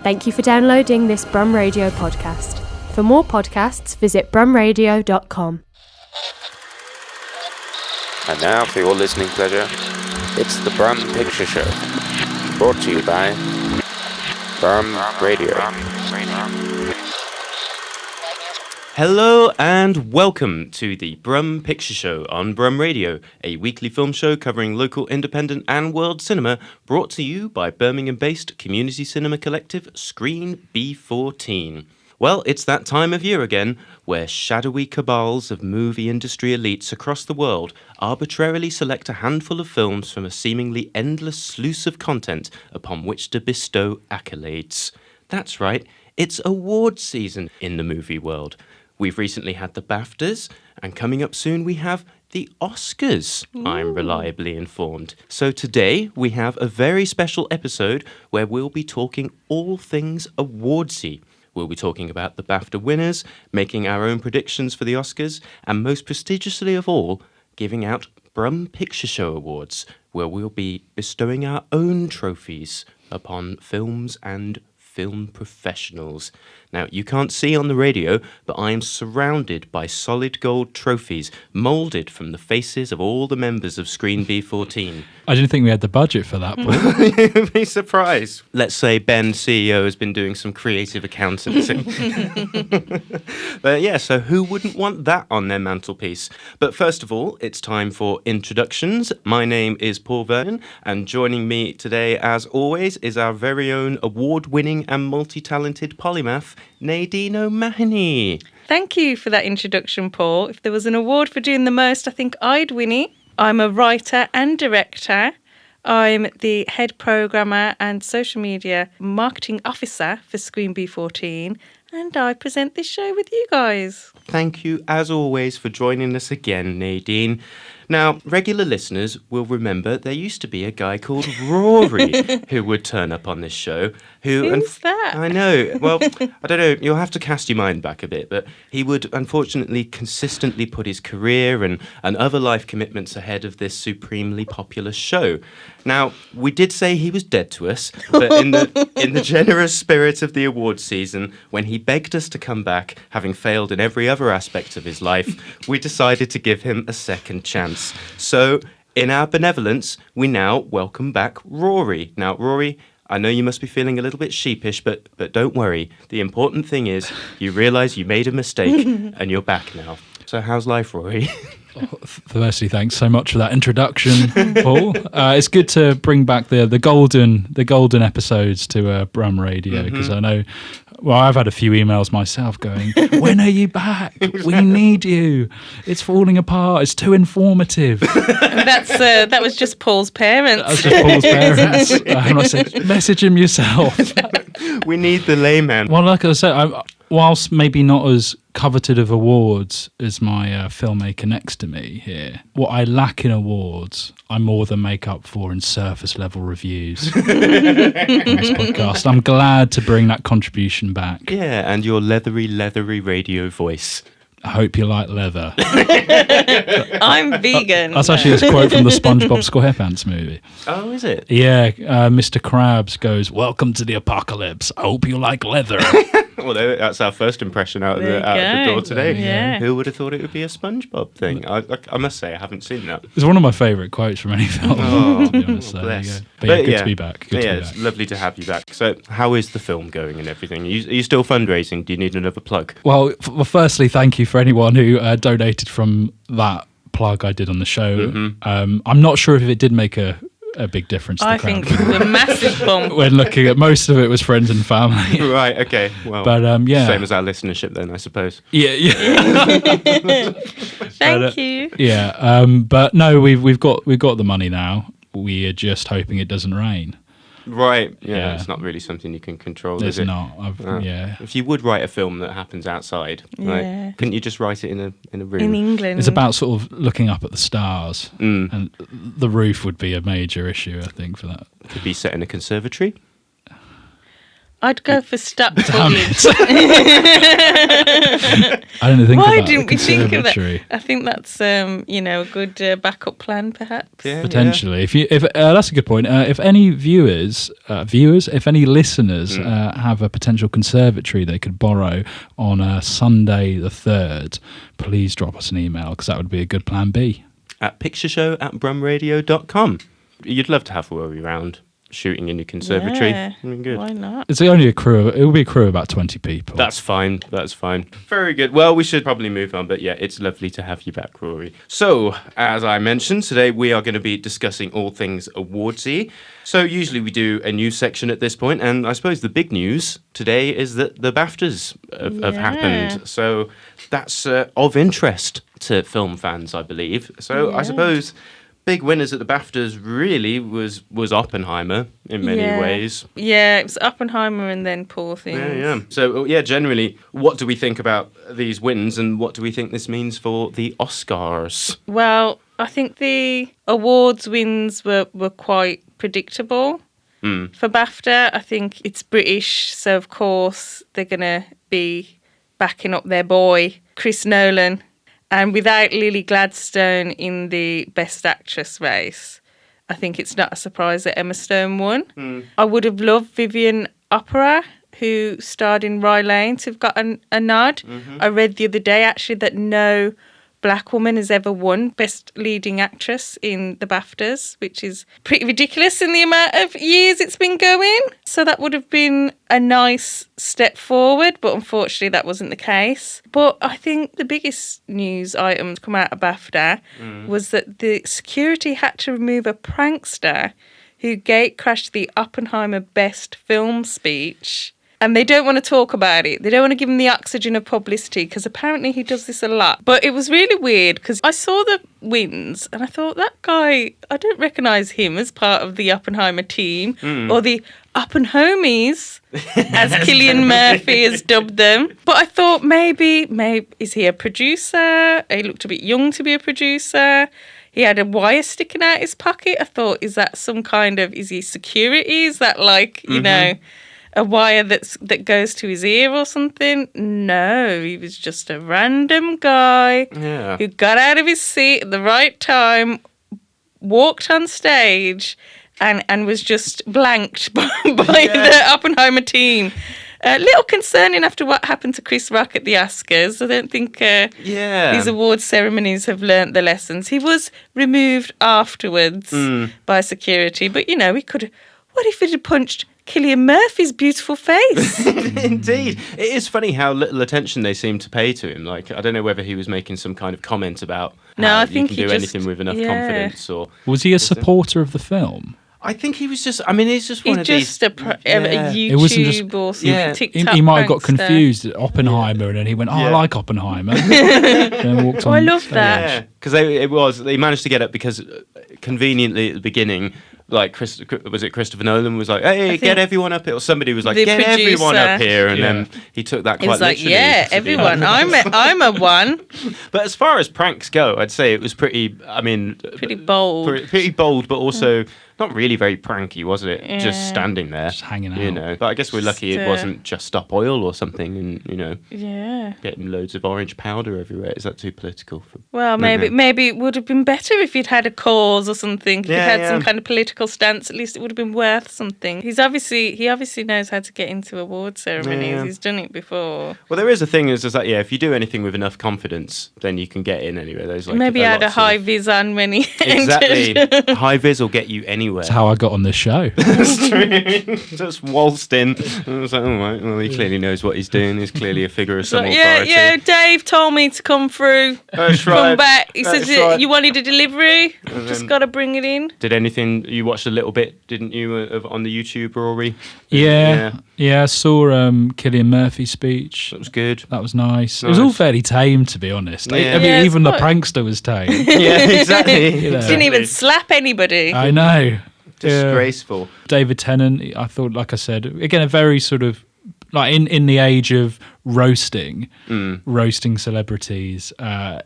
Thank you for downloading this Brum Radio podcast. For more podcasts, visit brumradio.com. And now, for your listening pleasure, it's the Brum Picture Show, brought to you by Brum Radio. Hello and welcome to the Brum Picture Show on Brum Radio, a weekly film show covering local, independent and world cinema, brought to you by Birmingham-based community cinema collective Screen B14. Well, it's that time of year again, where shadowy cabals of movie industry elites across the world arbitrarily select a handful of films from a seemingly endless sluice of content upon which to bestow accolades. That's right, it's awards season in the movie world. We've recently had the Baftas, and coming up soon we have the Oscars, I'm reliably informed. So today we have a very special episode where we'll be talking all things awardsy. We'll be talking about the BAFTA winners, making our own predictions for the Oscars, and most prestigiously of all, giving out Brum Picture Show Awards, where we'll be bestowing our own trophies upon films and film professionals. Now, you can't see on the radio, but I am surrounded by solid gold trophies moulded from the faces of all the members of Screen B14. I didn't think we had the budget for that, Paul. You'd be surprised. Let's say Ben, CEO, has been doing some creative accountancy. But yeah, so who wouldn't want that on their mantelpiece? But first of all, it's time for introductions. My name is Paul Vernon, and joining me today, as always, is our very own award-winning and multi-talented polymath, Nadine O'Mahony. Thank you for that introduction, Paul. If there was an award for doing the most, I think I'd win it. I'm a writer and director. I'm the head programmer and social media marketing officer for Screen B14, and I present this show with you guys. Thank you, as always, for joining us again, Nadine. Now, regular listeners will remember there used to be a guy called Rory who would turn up on this show. Who's that? I know. Well, I don't know. You'll have to cast your mind back a bit. But he would, unfortunately, consistently put his career and other life commitments ahead of this supremely popular show. Now, we did say he was dead to us, but in the generous spirit of the awards season, when he begged us to come back, having failed in every other aspect of his life, we decided to give him a second chance. So, in our benevolence, we now welcome back Rory. Now, Rory, I know you must be feeling a little bit sheepish, but don't worry. The important thing is you realise you made a mistake and you're back now. So how's life, Rory? Firstly, thanks so much for that introduction, Paul. It's good to bring back the golden episodes to Brum Radio, because I know. Well, I've had a few emails myself going, when are you back? We need you. It's falling apart. It's too informative. That was just Paul's parents. That was just Paul's parents. And I said, message him yourself. We need the layman. Well, like I said, whilst maybe not as coveted of awards as my filmmaker next to me here, what I lack in awards, I more than make up for in surface level reviews on this podcast. I'm glad to bring that contribution back. Yeah, and your leathery radio voice. I hope you like leather. I'm vegan. That's actually a quote from the SpongeBob SquarePants movie. Oh, is it? Yeah, Mr. Krabs goes, "Welcome to the apocalypse. I hope you like leather." Well, that's our first impression out of the door today. Yeah. Who would have thought it would be a SpongeBob thing? I must say, I haven't seen that. It's one of my favourite quotes from any film. Oh, to be honest, so bless. But yeah, good to be back. It's lovely to have you back. So, how is the film going and everything? Are you still fundraising? Do you need another plug? Well, firstly, thank you for anyone who donated from that plug I did on the show. Mm-hmm. I'm not sure if it did make a big difference to the crowd. I think it was a massive bump. When looking at most of it was friends and family. Right, okay. Well, but yeah. Same as our listenership then, I suppose. Yeah. Thank you. Yeah, but no, we've got the money now. We are just hoping it doesn't rain. Right, yeah, it's not really something you can control, It's is it? not. If you would write a film that happens outside, right, couldn't you just write it in a room? In England. It's about sort of looking up at the stars, and the roof would be a major issue, I think, for that. Could be set in a conservatory. I'd go for stuck Damn footage. I didn't think Why about didn't the we think of that? conservatory. I think that's a good backup plan, perhaps. Yeah, Potentially, if that's a good point. If any if any listeners have a potential conservatory they could borrow on Sunday the 3rd, please drop us an email because that would be a good plan B. At pictureshow@brumradio.com. You'd love to have Rory round shooting in your conservatory. Yeah, Good. why not? It's only it will be a crew of about 20 people. That's fine. Very good. Well, we should probably move on, but yeah, it's lovely to have you back, Rory. So, as I mentioned, today we are going to be discussing all things awardsy. So, usually we do a news section at this point, and I suppose the big news today is that the Baftas have happened. So, that's of interest to film fans, I believe. So, I suppose big winners at the Baftas really was Oppenheimer in many ways. Yeah, it was Oppenheimer and then Poor Things. Yeah. So, generally, what do we think about these wins and what do we think this means for the Oscars? Well, I think the awards wins were quite predictable. For Bafta, I think it's British, so of course they're going to be backing up their boy, Chris Nolan. And without Lily Gladstone in the Best Actress race, I think it's not a surprise that Emma Stone won. I would have loved Vivian Opera, who starred in Rye Lane, to have got a nod. I read the other day, actually, that no black woman has ever won Best Leading Actress in the Baftas, which is pretty ridiculous in the amount of years it's been going. So that would have been a nice step forward, but unfortunately that wasn't the case. But I think the biggest news item to come out of Bafta was that the security had to remove a prankster who gatecrashed the Oppenheimer Best Film speech. And they don't want to talk about it. They don't want to give him the oxygen of publicity because apparently he does this a lot. But it was really weird because I saw the wins and I thought, that guy, I don't recognise him as part of the Oppenheimer team or the Oppenhomies, as Cillian Murphy has dubbed them. But I thought maybe is he a producer? He looked a bit young to be a producer. He had a wire sticking out his pocket. I thought, is that some kind of, is he security? Is that like, you know, a wire that goes to his ear or something? No, he was just a random guy who got out of his seat at the right time, walked on stage, and was just blanked by the Oppenheimer team. A little concerning after what happened to Chris Rock at the Oscars. I don't think these award ceremonies have learnt the lessons. He was removed afterwards by security, but you know, he could. What if he had punched Cillian Murphy's beautiful face? Indeed. It is funny how little attention they seem to pay to him. Like, I don't know whether he was making some kind of comment about how I think you can do anything with enough confidence. Or was he a supporter of the film? I think he was just, I mean, he's just one of these... a YouTube It wasn't just, or something, TikTok he might have got prankster. confused at Oppenheimer and then he went, I like Oppenheimer. And then walked on I love that. Yeah, because they managed to get it because conveniently at the beginning, like, Christopher Nolan was like, hey, get everyone up here. Or somebody was like, get everyone up here. And then he took that quite literally. He was like, yeah, everyone. I'm a one. But as far as pranks go, I'd say it was pretty bold. Pretty bold, but also not really very pranky, was it? Yeah. Just standing there. Just hanging out. You know. But I guess we're lucky it wasn't just Stop Oil or something and, you know, getting loads of orange powder everywhere. Is that too political? Well, maybe it would have been better if you'd had a cause or something. If you'd had some kind of political stance, at least it would have been worth something. He obviously knows how to get into award ceremonies. Yeah. He's done it before. Well, there is a thing is that, if you do anything with enough confidence, then you can get in anyway. There's like Maybe he had a high vis on when he Exactly. entered. High vis will get you anywhere. That's how I got on this show. That's true. Just waltzed in. I was like, all right, well, he clearly knows what he's doing. He's clearly a figure of some authority. Yeah, Dave told me to come through. That's right. Come back. He That's says, right. You wanted a delivery? Just got to bring it in. Did anything, you watched a little bit, didn't you, on the YouTube, Rory? Yeah, I saw Cillian Murphy's speech. That was good. That was nice. It was all fairly tame, to be honest. Yeah. I mean, Yeah, even the it's prankster was tame. Yeah, exactly. You know. Didn't even slap anybody. I know. Disgraceful. David Tennant, I thought, like I said, again, a very sort of, like in the age of roasting celebrities.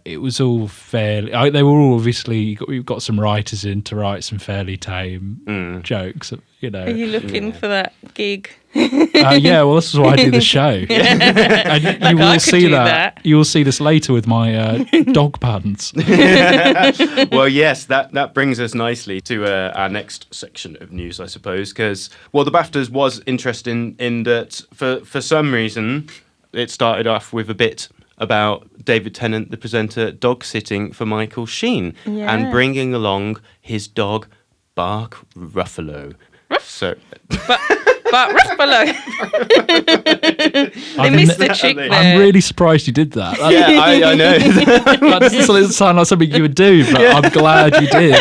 It was all fairly. They were all obviously. We've got some writers in to write some fairly tame jokes. You know. Are you looking for that gig? Yeah, well, this is why I do the show. And you will see that. You will see this later with my dog puns. Well, yes, that brings us nicely to our next section of news, I suppose, because, well, the BAFTAs was interesting in that for some reason it started off with a bit about David Tennant, the presenter, dog sitting for Michael Sheen and bringing along his dog, Bark Ruffalo. So, but Ruffalo. They missed the trick there. I'm really surprised you did that. Yeah, I know. That doesn't sound like something you would do, but I'm glad you did.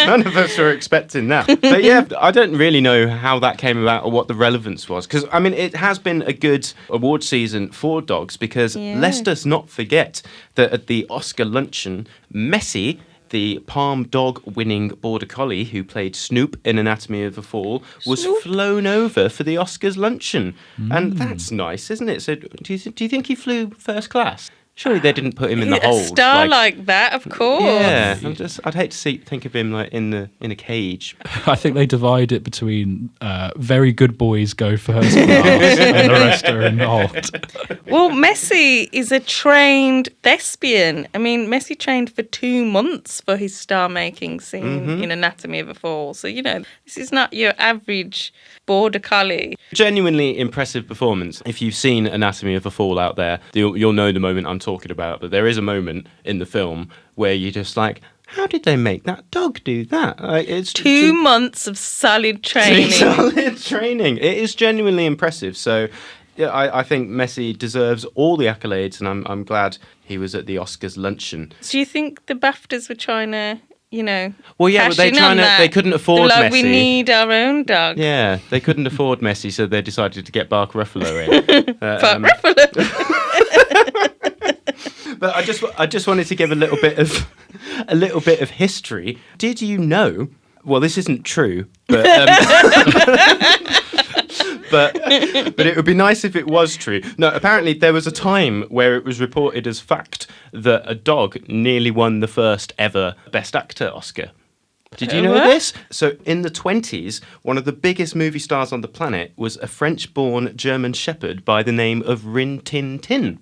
None of us were expecting that. But yeah, I don't really know how that came about or what the relevance was. Because, I mean, it has been a good award season for dogs because let's us not forget that at the Oscar luncheon, Messi, the Palm Dog winning Border Collie who played Snoop in Anatomy of a Fall, was flown over for the Oscars luncheon. And that's nice, isn't it? So do you think he flew first class? Surely they didn't put him in the hold. A star like that, of course. Yeah, I'd hate to think of him like in a cage. I think they divide it between very good boys go first class and the rest are in the hold. Well, Messi is a trained thespian. I mean, Messi trained for 2 months for his star-making scene in Anatomy of a Fall. So, you know, this is not your average Border Collie. Genuinely impressive performance. If you've seen Anatomy of a Fall out there, you'll know the moment I'm talking about. But there is a moment in the film where you're just like, how did they make that dog do that? It's 2 months of solid training. Solid training. It is genuinely impressive. So yeah, I think Messi deserves all the accolades, and I'm glad he was at the Oscars luncheon. Do you think the BAFTAs were trying to, you know, well, yeah, but they couldn't afford Messi. We need our own dog. Yeah, they couldn't afford Messi, so they decided to get Bark Ruffalo in. Ruffalo. But I just wanted to give a little bit of history. Did you know? Well, this isn't true, but but it would be nice if it was true. No, apparently there was a time where it was reported as fact that a dog nearly won the first ever Best Actor Oscar. Did you know this? So in the 1920s, one of the biggest movie stars on the planet was a French-born German Shepherd by the name of Rin Tin Tin.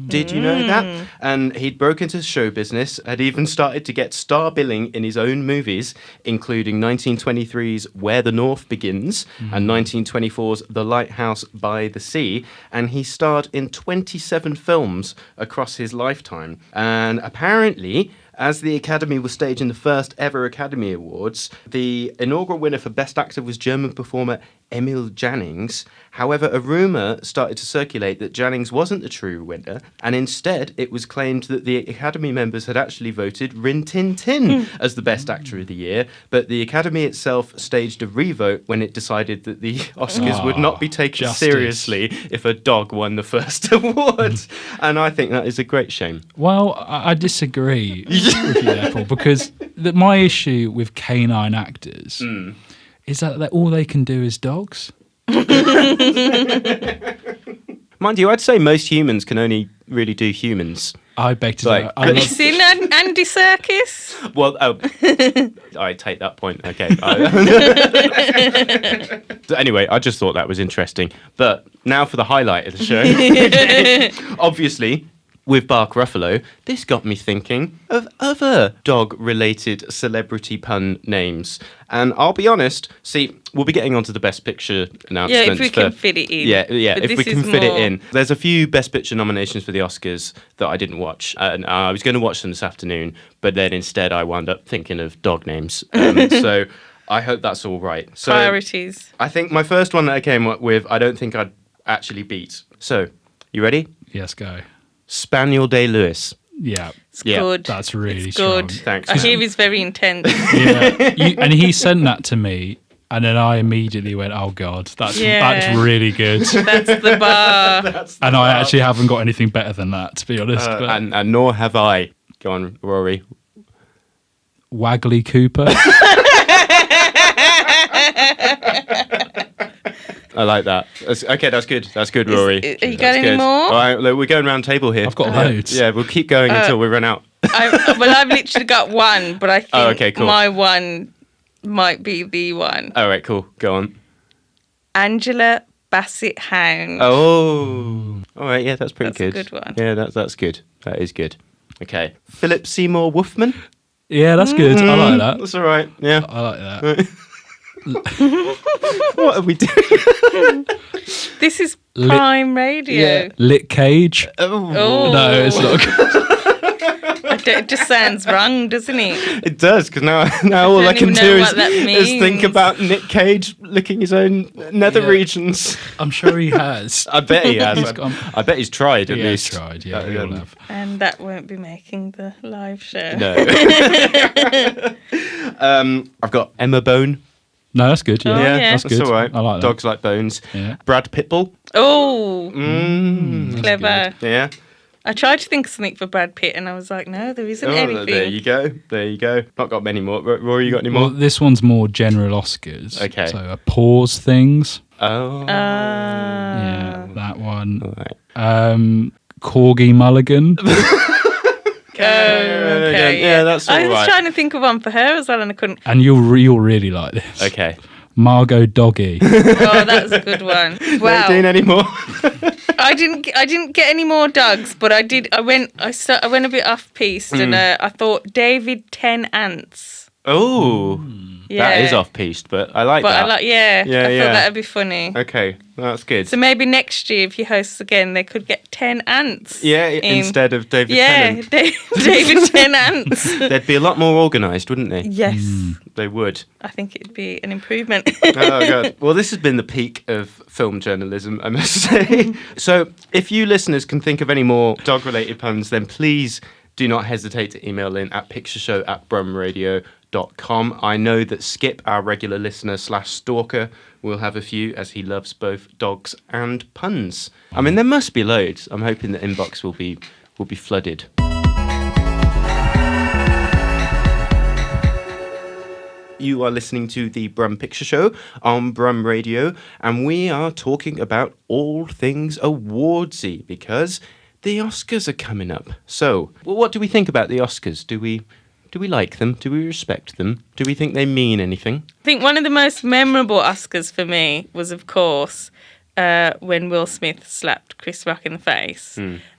Did you know that? And he'd broken into show business, had even started to get star billing in his own movies, including 1923's Where the North Begins and 1924's The Lighthouse by the Sea. And he starred in 27 films across his lifetime. And apparently, as the Academy was staging the first ever Academy Awards, the inaugural winner for Best Actor was German performer Emil Jannings. However, a rumour started to circulate that Jannings wasn't the true winner, and instead it was claimed that the Academy members had actually voted Rin Tin Tin as the Best Actor of the Year, but the Academy itself staged a revote when it decided that the Oscars would not be taken seriously if a dog won the first award. And I think that is a great shame. Well, I disagree with you there, Paul, because my issue with canine actors is that all they can do is dogs. Mind you, I'd say most humans can only really do humans. I beg to differ. Have you seen Andy Serkis? Well, I take that point. Okay. Anyway, I just thought that was interesting. But now for the highlight of the show. Obviously, with Bark Ruffalo, this got me thinking of other dog-related celebrity pun names. And I'll be honest, we'll be getting onto the Best Picture announcements. Yeah, if we can fit it in. Yeah, but if we can fit it in. There's a few Best Picture nominations for the Oscars that I didn't watch. And I was going to watch them this afternoon, but then instead I wound up thinking of dog names. So I hope that's all right. So priorities. I think my first one that I came up with, I don't think I'd actually beat. So, you ready? Yes, go. Spaniel Day Lewis. Yeah. It's good. That's really good. Strong. Thanks. I hear he's very intense. And he sent that to me, and then I immediately went, "Oh God, that's really good." That's the bar. And I actually haven't got anything better than that, to be honest. And nor have I. Go on, Rory. Wagley Cooper. I like that. Okay, that's good. That's good, Rory. Are you got any more? All right, look, we're going round table here. I've got loads. Yeah, we'll keep going until we run out. I've literally got one, but I think okay, cool. my one might be the one. All right, cool. Go on. Angela Bassett Hound. Oh, all right. Yeah, that's pretty good. That's a good one. Yeah, that's good. That is good. Okay, Philip Seymour Wolfman. Yeah, that's good. I like that. That's all right. Yeah, I like that. What are we doing? This is Prime Radio. Yeah. Lit Cage. Oh. No, it's not good. It just sounds wrong, doesn't it? It does, because now all I can even do know is what that think means. about Nick Cage licking his own nether regions. I'm sure he has. I bet he has. He's gone- I bet he's tried at He least. has tried, yeah. We all have. And that won't be making the live show. No. I've got Emma Bone. No, that's good. Yeah, Oh, yeah. that's good. all right. I like that. Dogs like bones. Yeah. Brad Pitbull. Oh, Mm. clever. Yeah. I tried to think of something for Brad Pitt and I was like, no, there isn't anything. There you go. There you go. Not got many more. Rory, you got any more? Well, this one's more general Oscars. Okay. So pause things. Oh. Yeah, that one. All right. Corgi Mulligan. Okay, Yeah, that's all I was right. trying to think of one for her as well and I couldn't. And you'll really like this. Okay. Margot Doggy. Oh, that's a good one. Wow. Not doing any more. I didn't get any more dogs, but I did. I went a bit off piste, and I thought David 10 Ants. Oh. Yeah, That is off piste, but I like But that. I thought that'd be funny. Okay, that's good. So maybe next year, if he hosts again, they could get 10 ants. Yeah, in. instead of David Yeah, Tennant. David 10 ants. They'd be a lot more organised, wouldn't they? Yes, They would. I think it'd be an improvement. Oh, God. Well, this has been the peak of film journalism, I must say. So, if you listeners can think of any more dog-related puns, then please do not hesitate to email in at pictureshow@brumradio.com. I know that Skip, our regular listener / stalker, will have a few, as he loves both dogs and puns. I mean, there must be loads. I'm hoping the inbox will be flooded. You are listening to the Brum Picture Show on Brum Radio, and we are talking about all things awardsy because the Oscars are coming up. So, what do we think about the Oscars? Do we like them? Do we respect them? Do we think they mean anything? I think one of the most memorable Oscars for me was, of course, when Will Smith slapped Chris Rock in the face.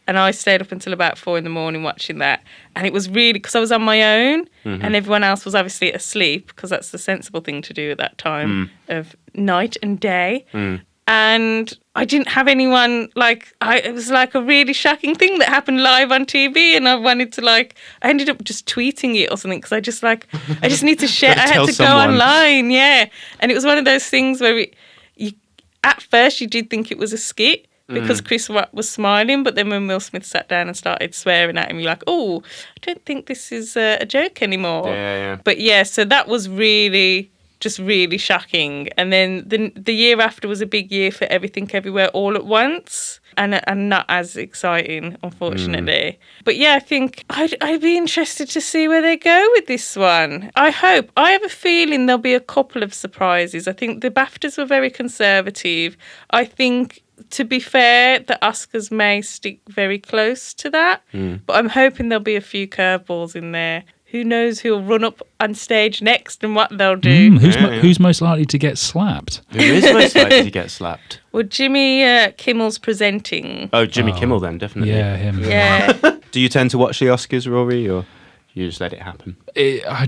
And I stayed up until about 4 a.m. watching that. And it was really, because I was on my own and everyone else was obviously asleep, because that's the sensible thing to do at that time of night and day. And I didn't have anyone, it was like a really shocking thing that happened live on TV, and I wanted to I ended up just tweeting it or something, because I just need to share, I had to go online, yeah. And it was one of those things where at first you did think it was a skit, because Chris Rock was smiling, but then when Will Smith sat down and started swearing at him, you're like, oh, I don't think this is a joke anymore. Yeah. But yeah, so that was really shocking. And then the year after was a big year for Everything Everywhere All at Once, and not as exciting, unfortunately. But yeah, I think I'd be interested to see where they go with this one. I have a feeling there'll be a couple of surprises. I think the BAFTAs were very conservative. I think, to be fair, the Oscars may stick very close to that, but I'm hoping there'll be a few curveballs in there. Who knows who'll run up on stage next and what they'll do. Who's most likely to get slapped? Who is most likely to get slapped? Well, Jimmy Kimmel's presenting. Oh, Jimmy Kimmel then, definitely. Yeah, him. Yeah. Do you tend to watch the Oscars, Rory, or you just let it happen?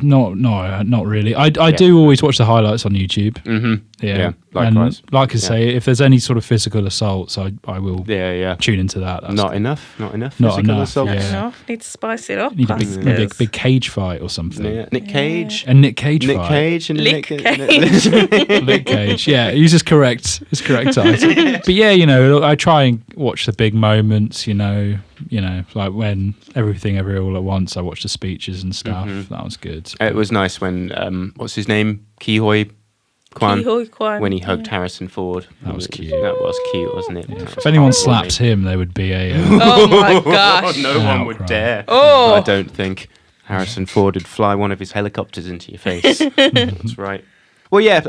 Not really. I do always watch the highlights on YouTube. Mm-hmm. Yeah, likewise. And like I say, if there's any sort of physical assaults, I will Yeah. tune into that. That's Not enough. Not Physical enough, assaults. yeah. Enough. Need to spice it up. Need a Oscars. big cage fight or something. Yeah. Nick Cage. A Nick Cage Nick fight. Cage and Lick Nick Cage. Nick Cage. Yeah, use his correct title. But yeah, I try and watch the big moments. Like when Everything Everywhere All at Once. I watched the speeches and stuff. That was good. It was nice when what's his name? Kihoy Kwan. Kihoy Kwan, When he hugged Harrison Ford. That was cute. That was cute, wasn't it? Yeah. If anyone slaps him, there would be a. Oh my gosh. No one would outcry. dare. Oh. I don't think Harrison Ford would fly one of his helicopters into your face. That's right. Well, yeah.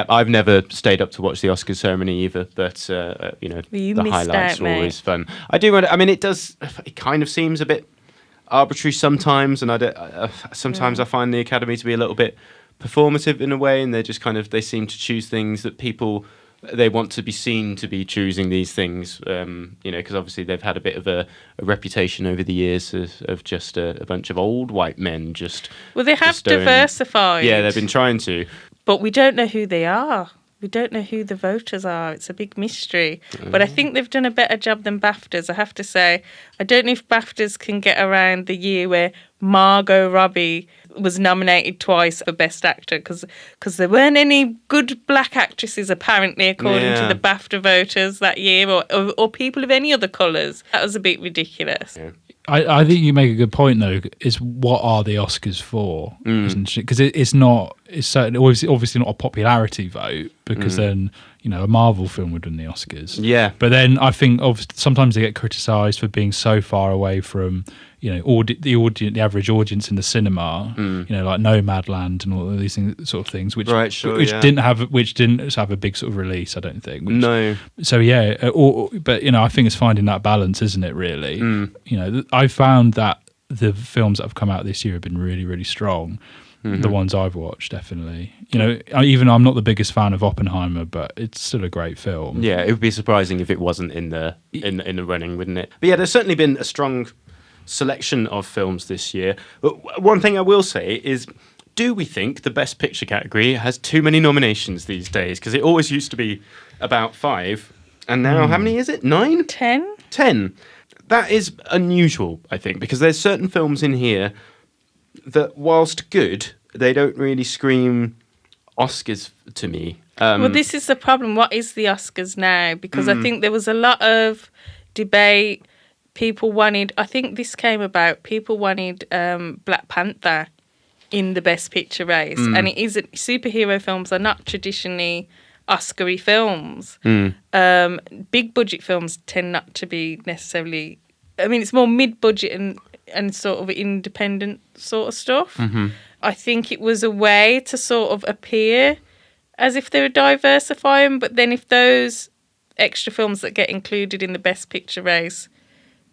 I've never stayed up to watch the Oscars ceremony either, but You the missed highlights out, are always fun. I do. It kind of seems a bit arbitrary sometimes, and sometimes I find the Academy to be a little bit performative in a way, and they seem to choose things that they want to be seen to be choosing these things, because obviously they've had a bit of a reputation over the years of just a bunch of old white men just... Well, they have diversified. Yeah, they've been trying to. But we don't know who they are. We don't know who the voters are. It's a big mystery. But I think they've done a better job than BAFTAs, I have to say. I don't know if BAFTAs can get around the year where Margot Robbie was nominated twice for Best Actor because there weren't any good black actresses, apparently, according to the BAFTA voters that year, or people of any other colours. That was a bit ridiculous. Yeah. I think you make a good point, though, is what are the Oscars for? Because it's certainly obviously not a popularity vote, because then, a Marvel film would win the Oscars. Yeah. But then I think sometimes they get criticised for being so far away from, the average audience in the cinema, like Nomadland and all of these things, which didn't have a big sort of release, I don't think. No. So yeah, but I think it's finding that balance, isn't it? Really, I found that the films that have come out this year have been really, really strong. The ones I've watched, definitely. Even I'm not the biggest fan of Oppenheimer, but it's still a great film. Yeah, it would be surprising if it wasn't in the running, wouldn't it? But yeah, there's certainly been a strong selection of films this year. But one thing I will say is, do we think the Best Picture category has too many nominations these days? Because it always used to be about 5, and now how many is it? 9? 10? 10. That is unusual, I think, because there's certain films in here that, whilst good, they don't really scream Oscars to me. Well, this is the problem. What is the Oscars now? Because I think there was a lot of debate. People wanted Black Panther in the Best Picture race. And it isn't. Superhero films are not traditionally Oscar-y films. Big budget films tend not to be necessarily... it's more mid-budget and sort of independent sort of stuff. I think it was a way to sort of appear as if they were diversifying, but then if those extra films that get included in the Best Picture race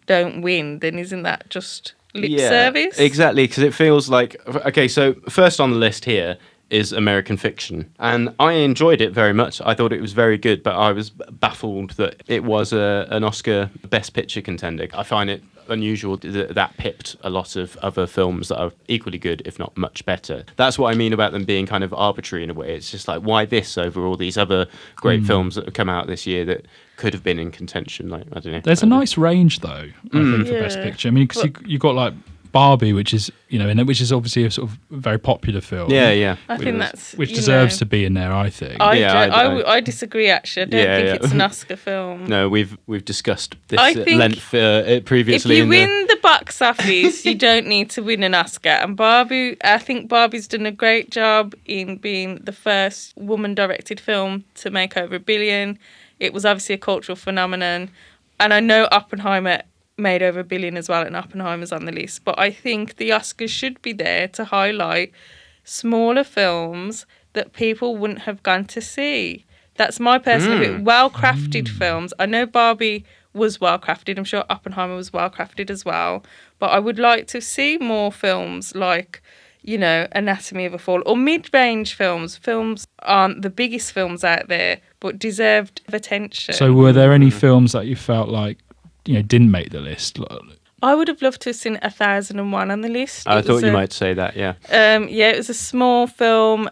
don't win, then isn't that just lip service? Exactly, because it feels like... Okay, so first on the list here is American Fiction, and I enjoyed it very much. I thought it was very good, but I was baffled that it was an Oscar Best Picture contender. I find it unusual that pipped a lot of other films that are equally good, if not much better. That's what I mean about them being kind of arbitrary in a way. It's just like, why this over all these other great films that have come out this year that could have been in contention? Like, I don't know. There's a nice range, though, I think, for Best Picture. Because you got like Barbie, which is which is obviously a sort of very popular film. Yeah. I think that's which deserves to be in there. I think. I disagree. Actually, I don't think it's an Oscar film. No, we've discussed this at length previously. If you win the box office, you don't need to win an Oscar. And I think Barbie's done a great job in being the first woman-directed film to make over $1 billion. It was obviously a cultural phenomenon, and I know Oppenheimer made over $1 billion as well, and Oppenheimer's on the list. But I think the Oscars should be there to highlight smaller films that people wouldn't have gone to see. That's my personal opinion. Well-crafted films. I know Barbie was well-crafted. I'm sure Oppenheimer was well-crafted as well. But I would like to see more films like, Anatomy of a Fall, or mid-range films. Films aren't the biggest films out there, but deserved attention. So were there any films that you felt like, didn't make the list? I would have loved to have seen 1001 on the list. I thought you might say that, yeah. It was a small film.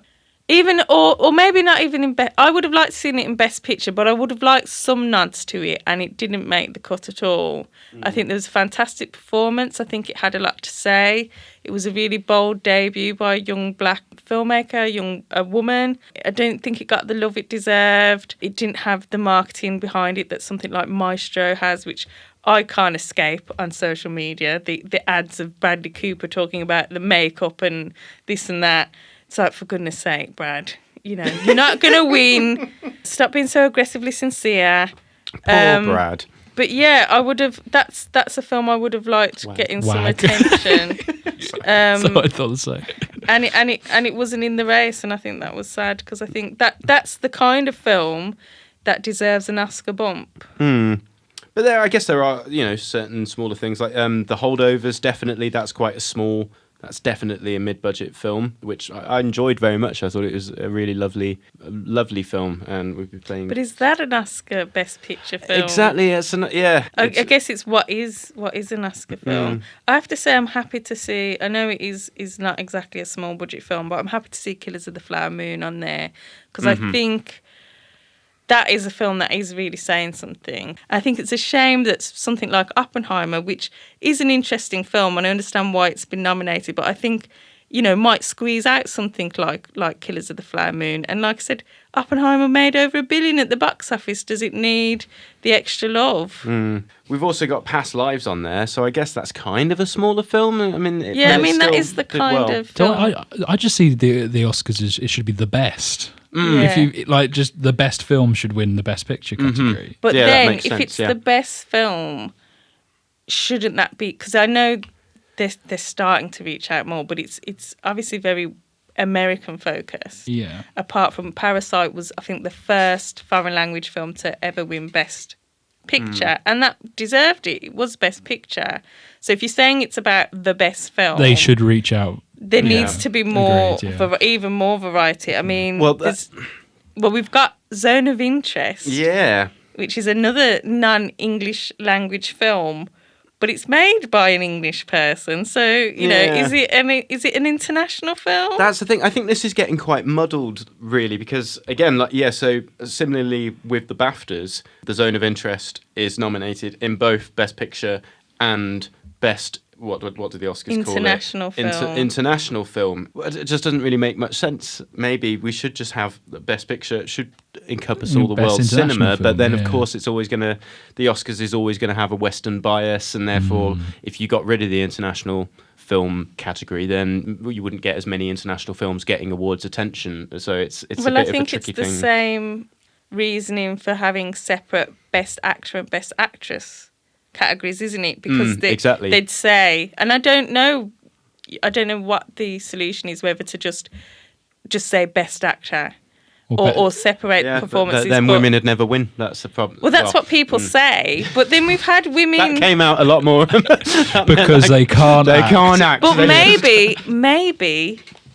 Or maybe not even in I would have liked to seen it in Best Picture, but I would have liked some nods to it, and it didn't make the cut at all. I think there was a fantastic performance. I think it had a lot to say. It was a really bold debut by a young black filmmaker, a woman. I don't think it got the love it deserved. It didn't have the marketing behind it that something like Maestro has, which I can't escape on social media. The ads of Bradley Cooper talking about the makeup and this and that. It's like, for goodness sake, Brad, you're not going to win. Stop being so aggressively sincere. Poor Brad. But yeah, I would have. That's a film I would have liked getting some attention. So I thought the same. and it wasn't in the race, and I think that was sad because I think that's the kind of film that deserves an Oscar bump. But I guess there are, certain smaller things like The Holdovers. Definitely, that's definitely a mid-budget film, which I enjoyed very much. I thought it was a really lovely film, and we've been playing. But is that an Oscar Best Picture film? Exactly. I guess it's what is an Oscar film. I have to say, I'm happy to see. I know it is not exactly a small budget film, but I'm happy to see Killers of the Flower Moon on there because I think that is a film that is really saying something. I think it's a shame that something like Oppenheimer, which is an interesting film, and I understand why it's been nominated, but I think, might squeeze out something like Killers of the Flower Moon. And like I said, Oppenheimer made over $1 billion at the box office. Does it need the extra love? We've also got Past Lives on there, so I guess that's kind of a smaller film. I mean, that is the kind of film. I just see the Oscars as it should be the best. Yeah. If you just the best film should win the best picture category. But that then, makes if sense, it's the best film, shouldn't that be? Because I know they're starting to reach out more, but it's obviously very American focused. Yeah. Apart from Parasite was, I think, the first foreign language film to ever win Best Picture, and that deserved it. It was Best Picture. So if you're saying it's about the best film, they should reach out. There needs to be more, Agreed, even more variety. I mean, Well, we've got Zone of Interest, which is another non-English language film, but it's made by an English person. So is it an international film? That's the thing. I think this is getting quite muddled, really, because again, so similarly with the BAFTAs, the Zone of Interest is nominated in both Best Picture and Best. What do the Oscars international call it? Film. International film. It just doesn't really make much sense. Maybe we should just have the Best Picture should encompass all the world's cinema, but then of course the Oscars is always going to have a Western bias, and therefore if you got rid of the international film category, then you wouldn't get as many international films getting awards attention. So it's a bit of a tricky thing. Well, I think it's the same reasoning for having separate Best Actor and Best Actress categories, isn't it? Because they'd say, and I don't know what the solution is, whether to just say Best Actor or separate performances. But then women would never win. That's the problem. Well, that's what people say. But then we've had women that came out a lot more because they can't. They can't act. But maybe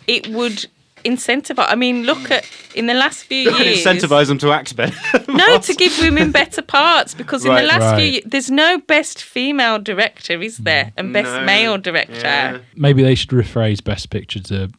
it would incentivize. I mean, look at in the last few years. Incentivize them to act better. No, to give women better parts, because in the last few years, there's no best female director, is there? And best male director. Yeah. Maybe they should rephrase Best Picture to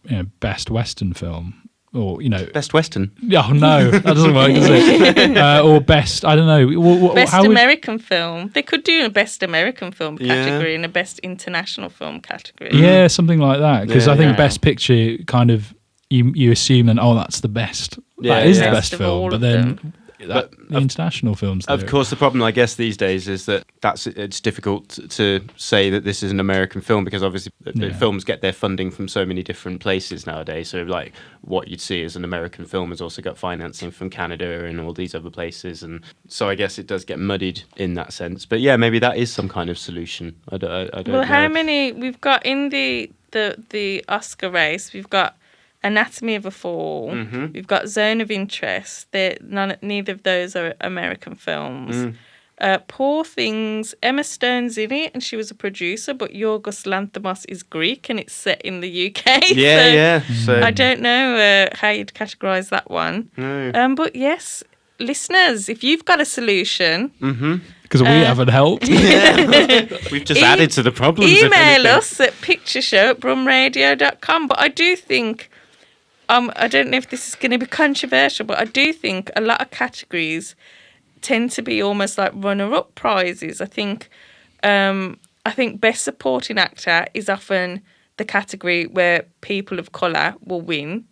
Best Western Film. Or Best Western. Oh no, that doesn't work, does it? Or best, I don't know. Best American film. They could do a Best American Film category and a Best International Film category. Yeah, something like that. Because I think Best Picture kind of you assume then that's the best. That is the best film, but then the international films. Of course, the problem, I guess, these days is that it's difficult to say that this is an American film because obviously the films get their funding from so many different places nowadays. So, like, what you'd see as an American film has also got financing from Canada and all these other places, and so I guess it does get muddied in that sense. But yeah, maybe that is some kind of solution. I don't know. Well, how many we've got in the Oscar race? We've got Anatomy of a Fall. Mm-hmm. We've got Zone of Interest. Neither of those are American films. Poor Things. Emma Stone's in it, and she was a producer. But Yorgos Lanthimos is Greek, and it's set in the UK. So I don't know how you'd categorise that one. No. But yes, listeners, if you've got a solution. Because we haven't helped. We've just added to the problems. Email us at pictureshow@brumradio.com. But I do think, I don't know if this is going to be controversial, but I do think a lot of categories tend to be almost like runner-up prizes. I think Best Supporting Actor is often the category where people of colour will win,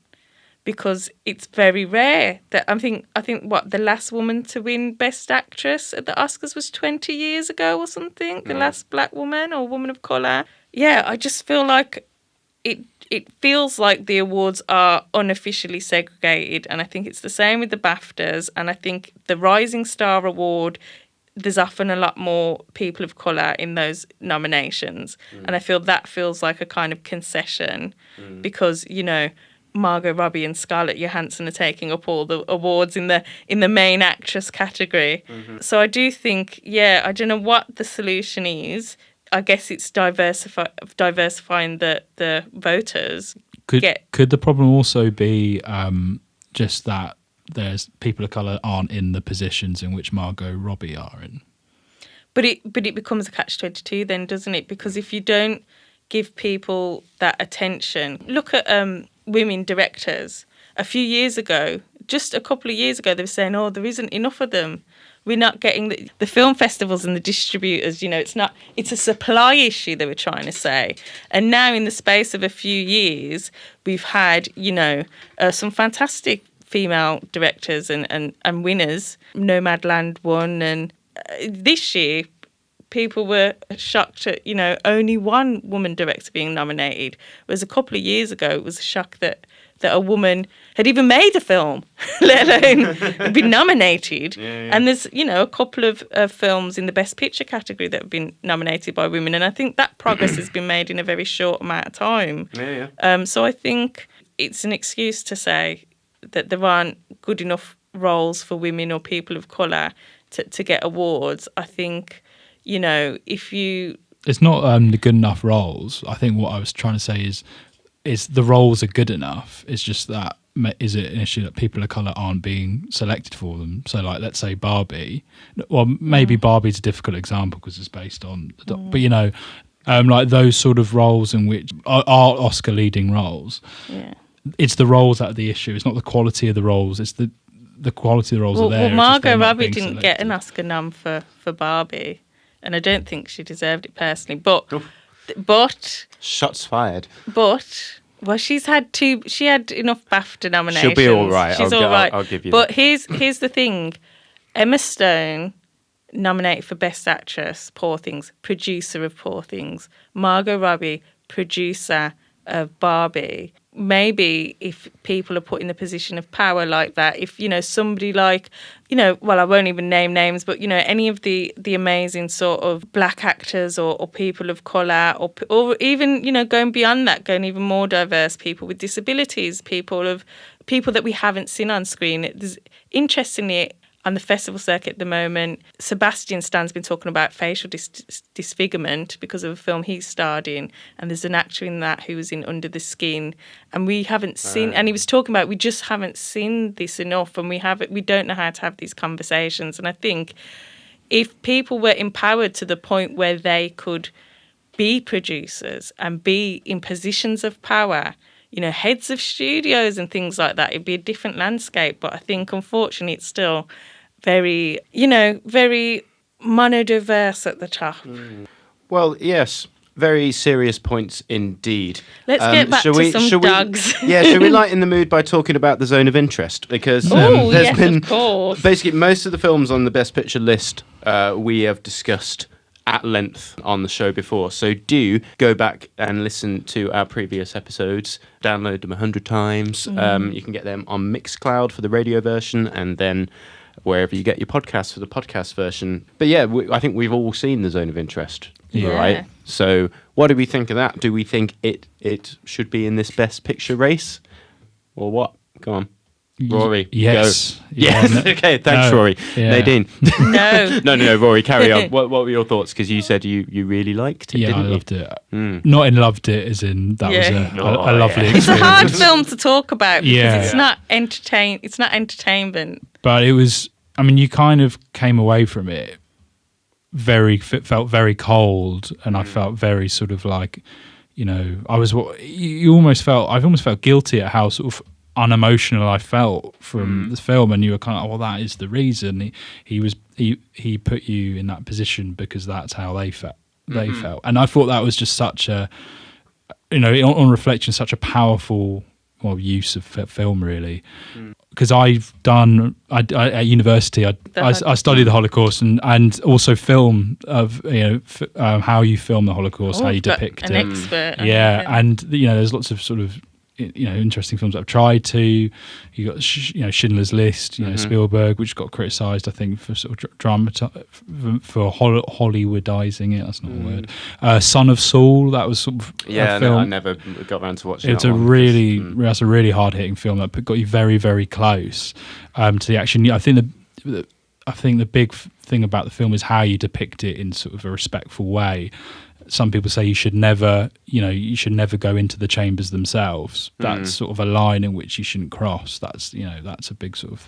because it's very rare that I think the last woman to win Best Actress at the Oscars was 20 years ago or something. The last black woman or woman of colour. Yeah, I just feel like it feels like the awards are unofficially segregated, and I think it's the same with the BAFTAs. And I think the Rising Star Award, there's often a lot more people of colour in those nominations. And I feel that feels like a kind of concession because, you know, Margot Robbie and Scarlett Johansson are taking up all the awards in the main actress category. So I do think, I don't know what the solution is. I guess it's diversifying the voters. Could the problem also be just that there's people of colour aren't in the positions in which Margot Robbie are in? But it becomes a catch-22 then, doesn't it? Because if you don't give people that attention, look at women directors. A few years ago, just a couple of years ago, they were saying, "Oh, there isn't enough of them. We're not getting the film festivals and the distributors, you know, it's a supply issue," they were trying to say. And now in the space of a few years, we've had, you know, some fantastic female directors and winners. Nomadland won, and this year people were shocked at, you know, only one woman director being nominated. Whereas a couple of years ago, it was a shock that a woman had even made a film, let alone been nominated. And there's, you know, a couple of films in the Best Picture category that have been nominated by women. And I think that progress has been made in a very short amount of time. So I think it's an excuse to say that there aren't good enough roles for women or people of colour to get awards. I think, you know, it's not the good enough roles. I think what I was trying to say is the roles are good enough. It's just that is it an issue that people of colour aren't being selected for them? So, like, let's say Barbie. Well, maybe Barbie's a difficult example because it's based on, but you know, like those sort of roles in which are Oscar leading roles. Yeah, it's the roles that are the issue. It's not the quality of the roles. It's the quality of the roles are there. Well, Margot Robbie didn't get an Oscar nom for Barbie, and I don't think she deserved it personally. But shots fired. But she had enough BAFTA nominations. She'll be all right. She's all right. I'll give you but that. Here's the thing. Emma Stone nominated for Best Actress, Poor Things, producer of Poor Things. Margot Robbie, producer of Barbie. Maybe if people are put in a position of power like that, if, you know, somebody like, you know, well, I won't even name names, but, you know, any of the amazing sort of black actors or people of colour or even, you know, going beyond that, going even more diverse, people with disabilities, people that we haven't seen on screen. There's, interestingly, on the festival circuit at the moment, Sebastian Stan's been talking about facial disfigurement because of a film he starred in, and there's an actor in that who was in Under the Skin, and we haven't seen, and he was talking about we just haven't seen this enough, and we don't know how to have these conversations. And I think if people were empowered to the point where they could be producers and be in positions of power, you know, heads of studios and things like that, it'd be a different landscape. But I think, unfortunately, it's still very, you know, very monodiverse at the top. Well, yes, very serious points indeed. Let's get back to some dogs. Should we lighten the mood by talking about the zone of interest? Because there's been basically most of the films on the Best Picture list we have discussed at length on the show before. So do go back and listen to our previous episodes. Download them 100 times. You can get them on Mixcloud for the radio version, and then wherever you get your podcasts for the podcast version. But yeah, I think we've all seen the zone of interest, right? So what do we think of that? Do we think it should be in this Best Picture race, or what? Come on. Rory, yes. Go. Yes. Okay, thanks, Rory. Yeah. Nadine. No, Rory, carry on. What were your thoughts? Because you said you really liked it, didn't you? I loved it. Not in loved it, as in that was a lovely experience. It's a hard film to talk about because it's not entertainment. But it was, I mean, you kind of came away from it felt very cold, and I felt very sort of like, you know, I've almost felt guilty at how sort of unemotional I felt from the film, and you were kind of, well, that is the reason he put you in that position because that's how they felt. And I thought that was just such a, you know, on reflection, such a powerful use of film, really. Because at university I studied the Holocaust and also film of, you know, how you film the Holocaust, how you depict an it. expert. Yeah, and you know, there's lots of sort of interesting films that have tried to. You got Schindler's List, Spielberg, which got criticised, I think, for sort of for Hollywoodizing it. That's not a word. Son of Saul, that was sort of a film. I never got around to watching. It's that's a really hard hitting film that got you very, very close to the action. I think the big thing about the film is how you depict it in sort of a respectful way. Some people say you should never go into the chambers themselves. That's sort of a line in which you shouldn't cross. That's a big sort of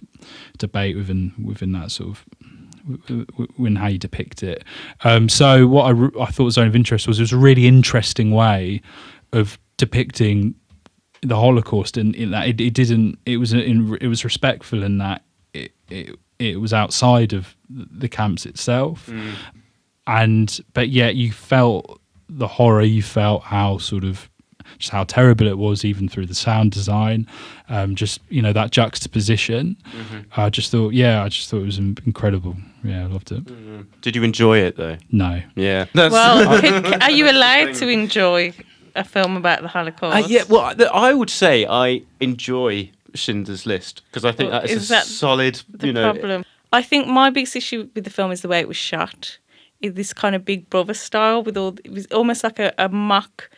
debate within that sort of in how you depict it. So what I thought was Zone of Interest was a really interesting way of depicting the Holocaust in that it was respectful in that it was outside of the camps itself. But yet you felt the horror, you felt how terrible it was, even through the sound design, that juxtaposition. I just thought it was incredible. Yeah, I loved it. Did you enjoy it though? No. Yeah. Are you allowed to enjoy a film about the Holocaust? I would say I enjoy Schindler's List because I think that is solid. The problem. I think my biggest issue with the film is the way it was shot. This kind of Big Brother style it was almost like a mock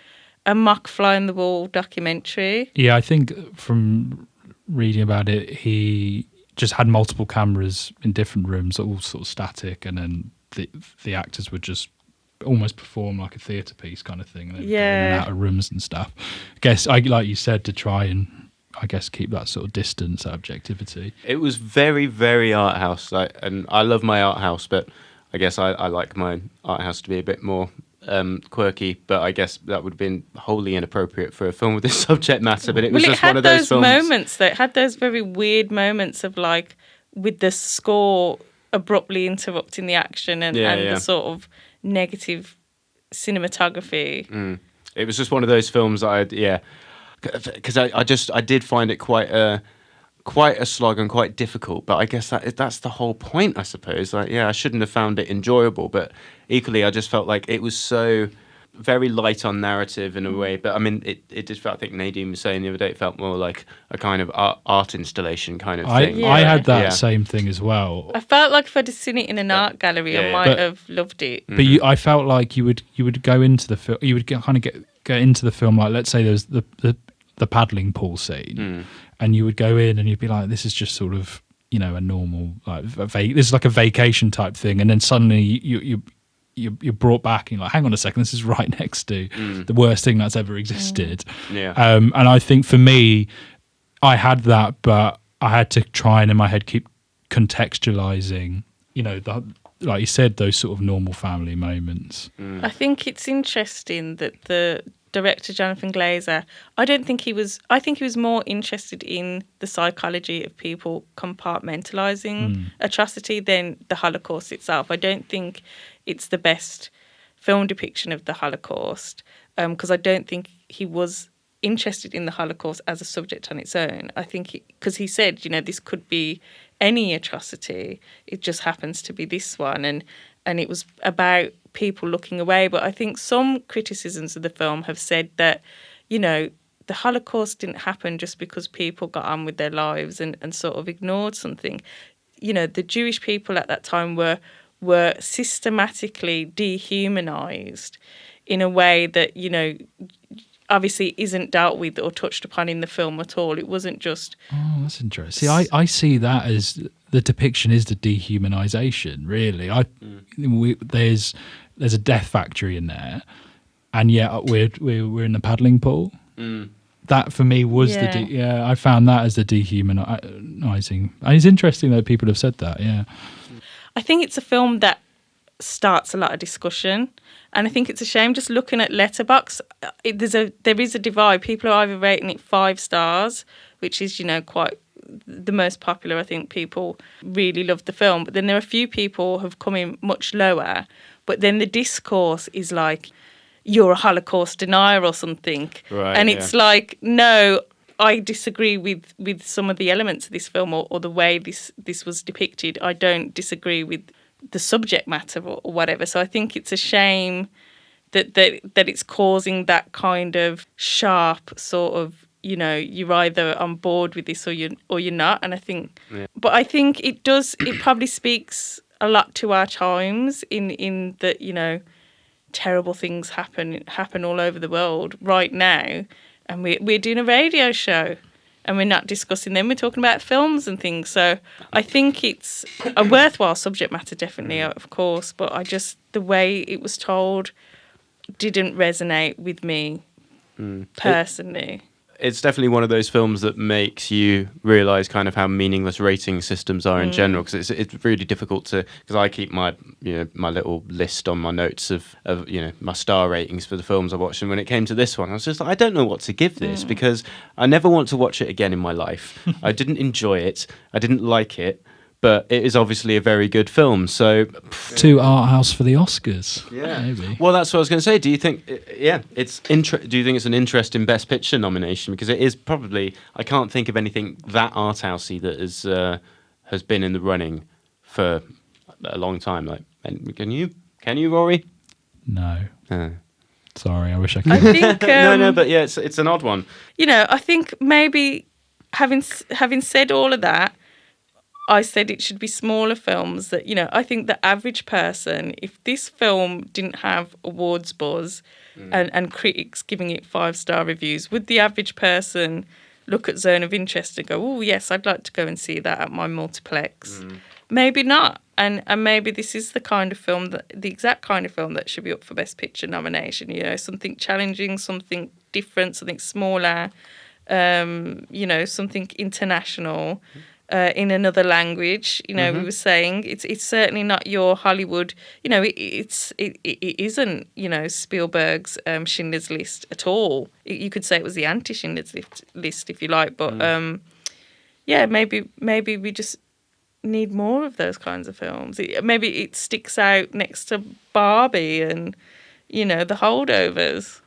fly on the wall documentary. Yeah, I think from reading about it, he just had multiple cameras in different rooms, all sort of static, and then the actors would just almost perform like a theatre piece kind of thing. And go in and out of rooms and stuff. I guess, like you said, to try and keep that sort of distance, that objectivity. It was very, very art house, and I love my art house, but I guess I like my art house to be a bit more quirky, but I guess that would have been wholly inappropriate for a film with this subject matter. But it was just one of those films. It had those very weird moments of with the score abruptly interrupting the action and the sort of negative cinematography. It was just one of those films because I did find it quite a slog and quite difficult, but I guess that's the whole point, I suppose. I shouldn't have found it enjoyable, but equally I just felt like it was so very light on narrative in a way. But I mean, it did feel, I think Nadine was saying the other day, it felt more like a kind of art installation kind of thing. I had that same thing as well. I felt like if I'd seen it in an art gallery, I might have loved it. But I felt like you would go into the film, you would get into the film, like, let's say there's the paddling pool scene, and you would go in and you'd be like, this is just sort of, a normal, this is like a vacation type thing, and then suddenly you're brought back and you're like, hang on a second, this is right next to the worst thing that's ever existed. And I think for me, I had that, but I had to try and in my head keep contextualizing, like you said, those sort of normal family moments. I think it's interesting that the director Jonathan Glazer, I think he was more interested in the psychology of people compartmentalizing atrocity than the Holocaust itself. I don't think it's the best film depiction of the Holocaust, because I don't think he was interested in the Holocaust as a subject on its own. I think because he said, this could be any atrocity, it just happens to be this one, and it was about people looking away. But I think some criticisms of the film have said that, the Holocaust didn't happen just because people got on with their lives and sort of ignored something. The Jewish people at that time were systematically dehumanized in a way that, obviously isn't dealt with or touched upon in the film at all. It wasn't just... Oh, that's interesting. See, I see that as the depiction is the dehumanization, really. There's a death factory in there, and yet we're in the paddling pool. That for me was I found that as the dehumanizing. And it's interesting that people have said that, I think it's a film that starts a lot of discussion, and I think it's a shame just looking at Letterboxd. There is a divide. People are either rating it 5 stars, which is quite the most popular. I think people really love the film, but then there are a few people who've come in much lower. But then the discourse is like, you're a Holocaust denier or something, right, and it's like, no, I disagree with some of the elements of this film or the way this was depicted. I don't disagree with the subject matter or whatever. So I think it's a shame that it's causing that kind of sharp sort of you're either on board with this or you're not. And I think, but I think it probably speaks a lot to our times in that, terrible things happen all over the world right now. And we're doing a radio show and we're not discussing them. We're talking about films and things. So I think it's a worthwhile subject matter, definitely, of course. But the way it was told didn't resonate with me personally. It's definitely one of those films that makes you realise kind of how meaningless rating systems are in general, because it's really difficult because I keep my my little list on my notes of my star ratings for the films I watched, and when it came to this one I was just like, I don't know what to give this because I never want to watch it again in my life. I didn't enjoy it, I didn't like it, but it is obviously a very good film. So, to Art House for the Oscars. Yeah, maybe. Well, that's what I was going to say. Do you think? Do you think it's an interesting Best Picture nomination? Because it is probably. I can't think of anything that art housey that has been in the running for a long time. Like, can you, Rory? No. Sorry, I wish I could. I think no, but yeah, it's an odd one. I think maybe having said all of that, I said it should be smaller films that, I think the average person, if this film didn't have awards buzz and critics giving it 5-star reviews, would the average person look at Zone of Interest and go, oh, yes, I'd like to go and see that at my multiplex? Maybe not. And maybe this is the exact kind of film that should be up for Best Picture nomination, something challenging, something different, something smaller, something international. In another language, we were saying it's certainly not your Hollywood. It isn't Spielberg's Schindler's List at all. You could say it was the anti-Schindler's List if you like, but maybe we just need more of those kinds of films. Maybe it sticks out next to Barbie and The Holdovers.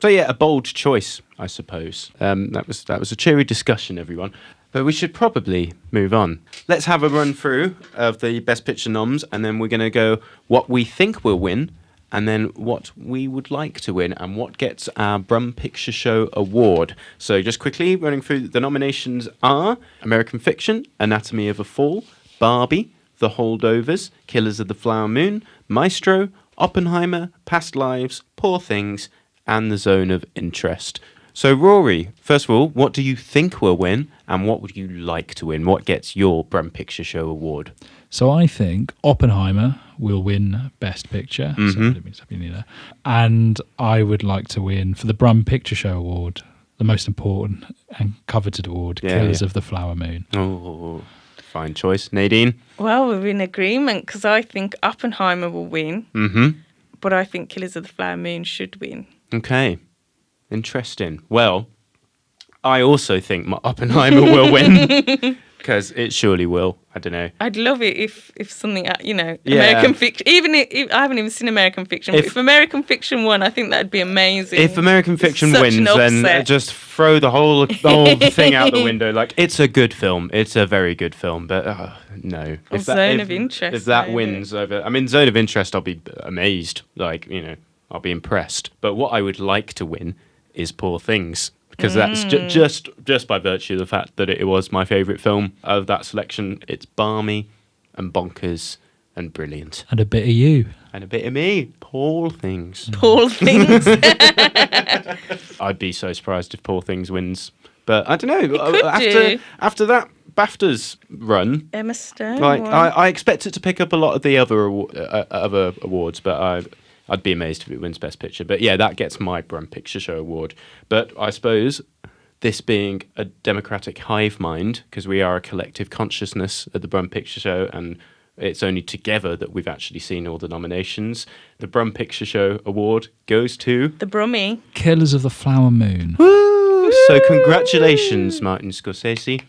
So yeah, a bold choice, I suppose. That was a cheery discussion, everyone. But we should probably move on. Let's have a run through of the Best Picture noms, and then we're going to go what we think will win, and then what we would like to win, and what gets our Brum Picture Show Award. So just quickly running through, the nominations are American Fiction, Anatomy of a Fall, Barbie, The Holdovers, Killers of the Flower Moon, Maestro, Oppenheimer, Past Lives, Poor Things, and The Zone of Interest. So, Rory, first of all, what do you think will win, and what would you like to win? What gets your Brum Picture Show Award? So I think Oppenheimer will win Best Picture. And I would like to win, for the Brum Picture Show Award, the most important and coveted award, Killers of the Flower Moon. Oh, fine choice. Nadine? Well, we're in agreement, because I think Oppenheimer will win. But I think Killers of the Flower Moon should win. Okay. Interesting. Well, I also think Oppenheimer will win, because it surely will. I don't know. I'd love it if something, American Fiction. Even if I haven't even seen American Fiction, but if American Fiction won, I think that'd be amazing. If American Fiction wins, then just throw the whole thing out the window. Like, it's a good film. It's a very good film, but no. Zone of Interest. If that wins over, Zone of Interest, I'll be amazed. Like, I'll be impressed. But what I would like to win is Poor Things, because that's just by virtue of the fact that it was my favourite film of that selection. It's balmy and bonkers and brilliant. And a bit of you. And a bit of me. Poor Things. Poor Things. I'd be so surprised if Poor Things wins. But I don't know. After that BAFTA's run, Emma Stone. I expect it to pick up a lot of the other awards, but I'd be amazed if it wins Best Picture. But yeah, that gets my Brum Picture Show Award. But I suppose this being a democratic hive mind, because we are a collective consciousness at the Brum Picture Show, and it's only together that we've actually seen all the nominations, the Brum Picture Show Award goes to... The Brummy. Killers of the Flower Moon. Woo! So congratulations, Martin Scorsese.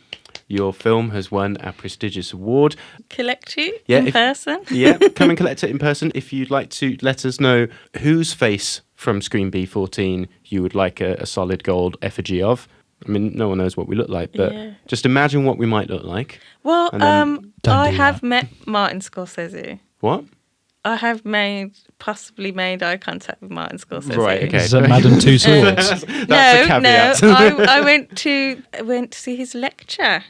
Your film has won a prestigious award. Collect it in person. Yeah, come and collect it in person. If you'd like to let us know whose face from Screen B14 you would like a solid gold effigy of. No one knows what we look like, but just imagine what we might look like. Well, I have met Martin Scorsese. What? I have possibly made eye contact with Martin Scorsese. Right, okay. Is that Madame Two Swords? That's a caveat. No. I went to see his lecture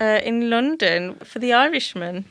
in London for The Irishman,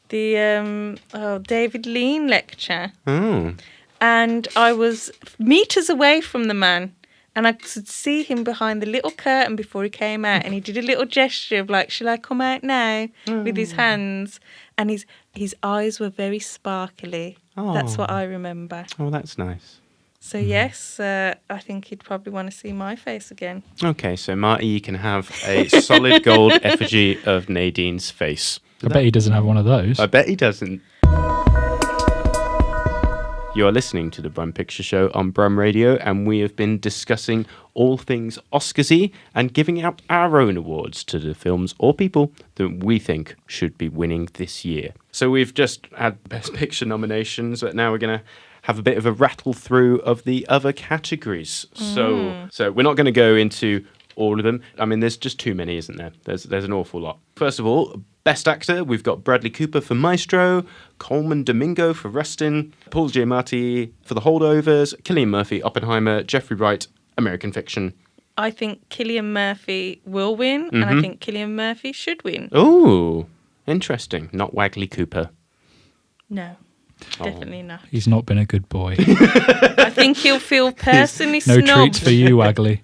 the David Lean lecture. Oh. And I was meters away from the man. And I could see him behind the little curtain before he came out, and he did a little gesture of like, "Shall I come out now?" with his hands, and his eyes were very sparkly. Oh. That's what I remember. Oh, that's nice. So yes, I think he'd probably want to see my face again. Okay, so Marty, you can have a solid gold effigy of Nadine's face. I bet he doesn't have one of those. I bet he doesn't. You are listening to the Brum Picture Show on Brum Radio, and we have been discussing all things Oscarsy and giving out our own awards to the films or people that we think should be winning this year. So we've just had Best Picture nominations, but now we're going to have a bit of a rattle through of the other categories. So we're not going to go into all of them. I mean, there's just too many, isn't there? There's an awful lot. First of all, Best Actor, we've got Bradley Cooper for Maestro, Coleman Domingo for Rustin, Paul Giamatti for The Holdovers, Cillian Murphy, Oppenheimer, Jeffrey Wright, American Fiction. I think Cillian Murphy will win, and I think Cillian Murphy should win. Ooh, interesting. Not Wagley Cooper. No, definitely not. He's not been a good boy. I think he'll feel personally No snubbed. treats for you, Wagley.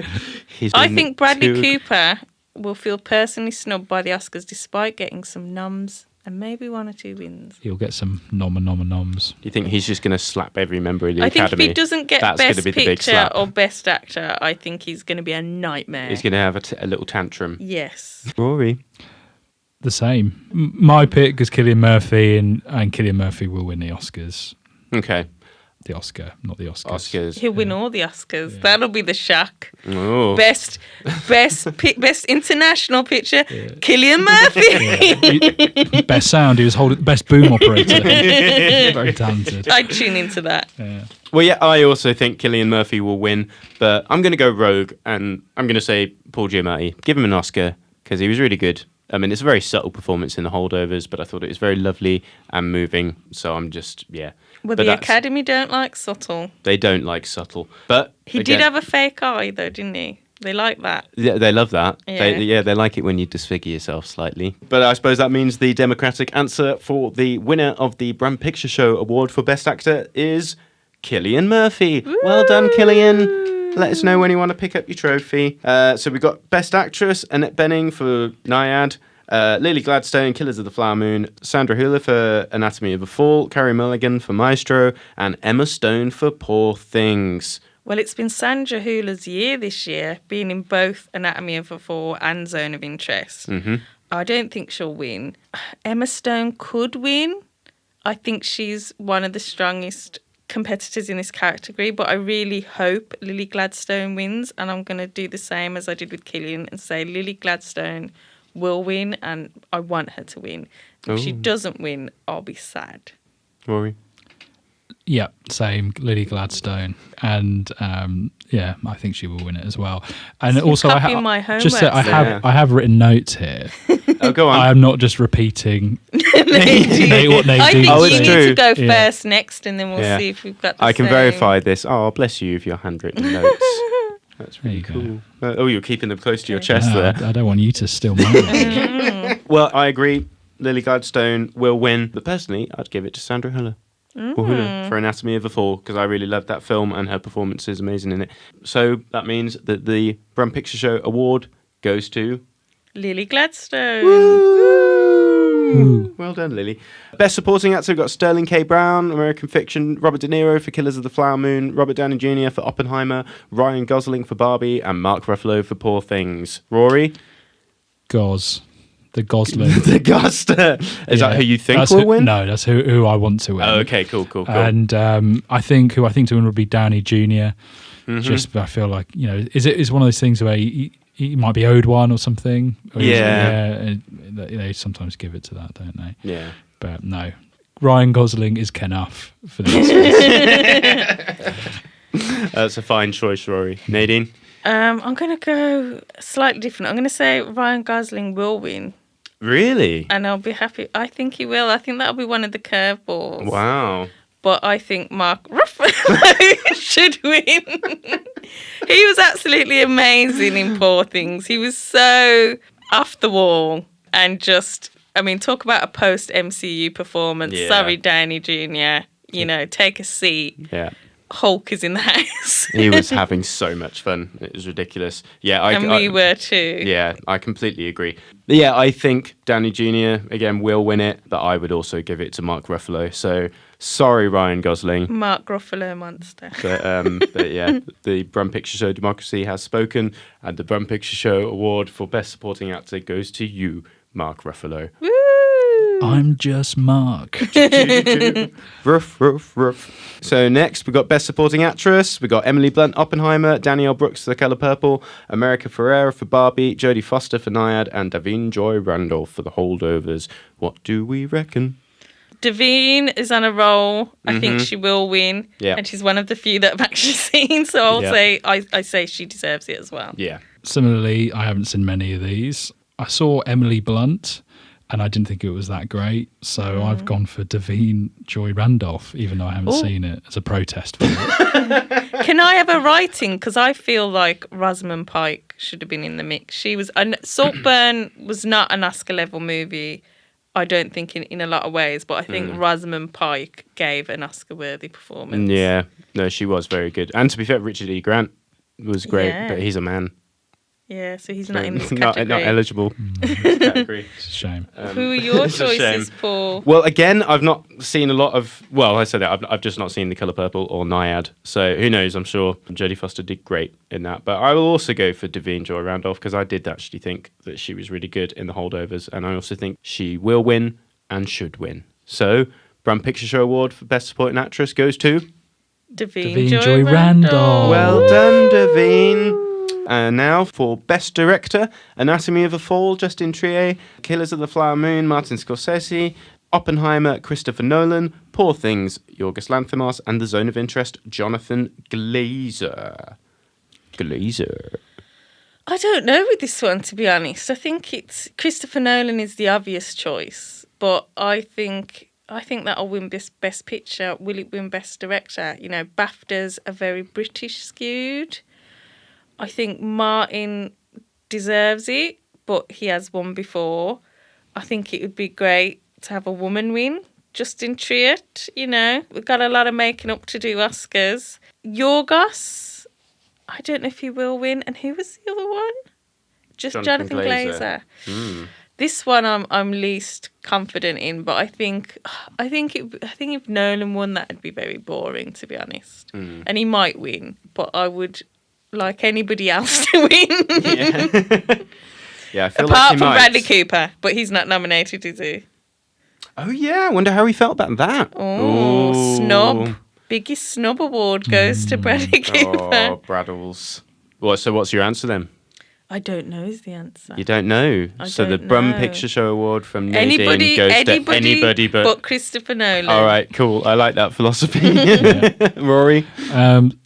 I think Bradley Cooper will feel personally snubbed by the Oscars despite getting some noms and maybe 1 or 2 wins. He'll get some noms. Do you think he's just going to slap every member of the I Academy? think if he doesn't get That's Best gonna be the big Picture slap. or Best Actor, I think he's going to be a nightmare. He's going to have a little tantrum. Yes. Rory? The same. My pick is Cillian Murphy, and Cillian Murphy will win the Oscars. Okay. The Oscar, not the Oscars. Oscars. He'll win all the Oscars. Yeah. That'll be the shock. Oh. Best international picture, Cillian Murphy. Yeah. Best sound, he was holding best boom operator. Very talented. I'd tune into that. Yeah. Well, yeah, I also think Cillian Murphy will win, but I'm going to go rogue, and I'm going to say Paul Giamatti. Give him an Oscar, because he was really good. I mean, it's a very subtle performance in The Holdovers, but I thought it was very lovely and moving, so I'm just, yeah. Well, but the Academy don't like subtle. They don't like subtle. But he did have a fake eye, though, didn't he? They like that. Yeah, they love that. Yeah. They like it when you disfigure yourself slightly. But I suppose that means the democratic answer for the winner of the Brum Picture Show Award for Best Actor is Cillian Murphy. Woo! Well done, Cillian. Let us know when you want to pick up your trophy. So we've got Best Actress, Annette Bening for Naiad, Lily Gladstone, Killers of the Flower Moon, Sandra Hüller for Anatomy of a Fall, Carey Mulligan for Maestro, and Emma Stone for Poor Things. Well, it's been Sandra Hüller's year this year, being in both Anatomy of a Fall and Zone of Interest. Mm-hmm. I don't think she'll win. Emma Stone could win. I think she's one of the strongest competitors in this category, but I really hope Lily Gladstone wins, and I'm going to do the same as I did with Cillian and say Lily Gladstone will win, and I want her to win. If she doesn't win, I'll be sad. Rory? Yeah, same. Lily Gladstone, and I think she will win it as well. And so also, I have written notes here. Oh, go on. I am not just repeating what Nadine I think Oh, you it's need true. to go first next, and then we'll see if we've got the I can same. verify this. Oh, bless you with your handwritten notes. That's really There you cool. You're keeping them close to your chest there. I don't want you to steal mine. Well, I agree. Lily Gladstone will win, but personally, I'd give it to Sandra Hüller. For Anatomy of a Fall, because I really loved that film and her performance is amazing in it. So that means that the Brum Picture Show Award goes to Lily Gladstone. Woo! Well done, Lily. Best Supporting Actor, we've got Sterling K. Brown, American Fiction, Robert De Niro for Killers of the Flower Moon, Robert Downey Jr. for Oppenheimer, Ryan Gosling for Barbie, and Mark Ruffalo for Poor Things. Rory? The Gosling. The Goster. Is that who you think will win? No, that's who I want to win. Oh, okay, cool. And I think to win would be Downey Jr. Mm-hmm. Just, I feel like, is one of those things where he might be owed one or something. Or they sometimes give it to that, don't they? Yeah. But no, Ryan Gosling is Kenuff for this. That's a fine choice, Rory. Nadine? I'm going to go slightly different. I'm going to say Ryan Gosling will win. Really? And I'll be happy. I think he will. I think that'll be one of the curveballs. Wow. But I think Mark Ruffalo should win. He was absolutely amazing in Poor Things. He was so off the wall and just, I mean, talk about a post-MCU performance. Yeah. Sorry, Downey Jr., you know, take a seat. Yeah. Hulk is in the house. He was having so much fun. It was ridiculous. Yeah, And we were too. Yeah, I completely agree. But yeah, I think Downey Jr. again will win it, but I would also give it to Mark Ruffalo. So sorry, Ryan Gosling. Mark Ruffalo monster. But yeah, the Brum Picture Show democracy has spoken, and the Brum Picture Show award for Best Supporting Actor goes to you, Mark Ruffalo. Woo! I'm just Mark. Ruff, ruff, ruff. So next, we've got Best Supporting Actress. We've got Emily Blunt, Oppenheimer, Danielle Brooks for The Colour Purple, America Ferrera for Barbie, Jodie Foster for Naiad, and Davine Joy Randolph for The Holdovers. What do we reckon? Davine is on a roll. I think she will win. Yeah. And she's one of the few that I've actually seen. So I'll Yeah. say, I say she deserves it as well. Yeah. Similarly, I haven't seen many of these. I saw Emily Blunt, and I didn't think it was that great. So I've gone for Davine Joy Randolph, even though I haven't seen it, as a protest for it. Can I have a writing? Because I feel like Rosamund Pike should have been in the mix. She was, Saltburn was not an Oscar level movie, I don't think, in a lot of ways, but I think Rosamund Pike gave an Oscar worthy performance. Yeah. No, she was very good. And to be fair, Richard E. Grant was great, Yeah. but he's a man. Yeah, so he's not in this not category. eligible. Category. It's a shame. Who are your It's a shame. choices, Paul? Well, again, I've not seen a lot of. Well, I said that I've just not seen The Colour Purple or Naiad. So who knows? I'm sure Jodie Foster did great in that. But I will also go for Davine Joy Randolph because I did actually think that she was really good in The Holdovers, and I also think she will win and should win. So, Brum Picture Show Award for Best Supporting Actress goes to. Davine Joy Joy Randolph. Randolph. Well done, Davine. And now for Best Director, Anatomy of a Fall, Justin Triet, Killers of the Flower Moon, Martin Scorsese, Oppenheimer, Christopher Nolan, Poor Things, Yorgos Lanthimos, and The Zone of Interest, Jonathan Glazer. I don't know with this one, to be honest. I think it's Christopher Nolan is the obvious choice, but I think that'll win Best Picture. Will it win Best Director? You know, BAFTAs are very British skewed. I think Martin deserves it, but he has won before. I think it would be great to have a woman win. Justin Triet, you know, we've got a lot of making up to do Oscars. Yorgos, I don't know if he will win. And who was the other one? Just Jonathan Glazer. This one I'm least confident in, but I think if Nolan won, that'd be very boring, to be honest. And he might win, but I would like anybody else to win. Yeah, I feel Apart like he from might. Bradley Cooper, but he's not nominated, is he? Oh yeah, I wonder how he felt about that. Oh, snub. Biggest snub award goes to Bradley Cooper. Oh, Braddles. So what's your answer then? I don't know is the answer. You don't know. So the don't Brum know. Picture Show Award from Nadine Anybody goes to anybody but Christopher Nolan. All right, cool. I like that philosophy. Rory?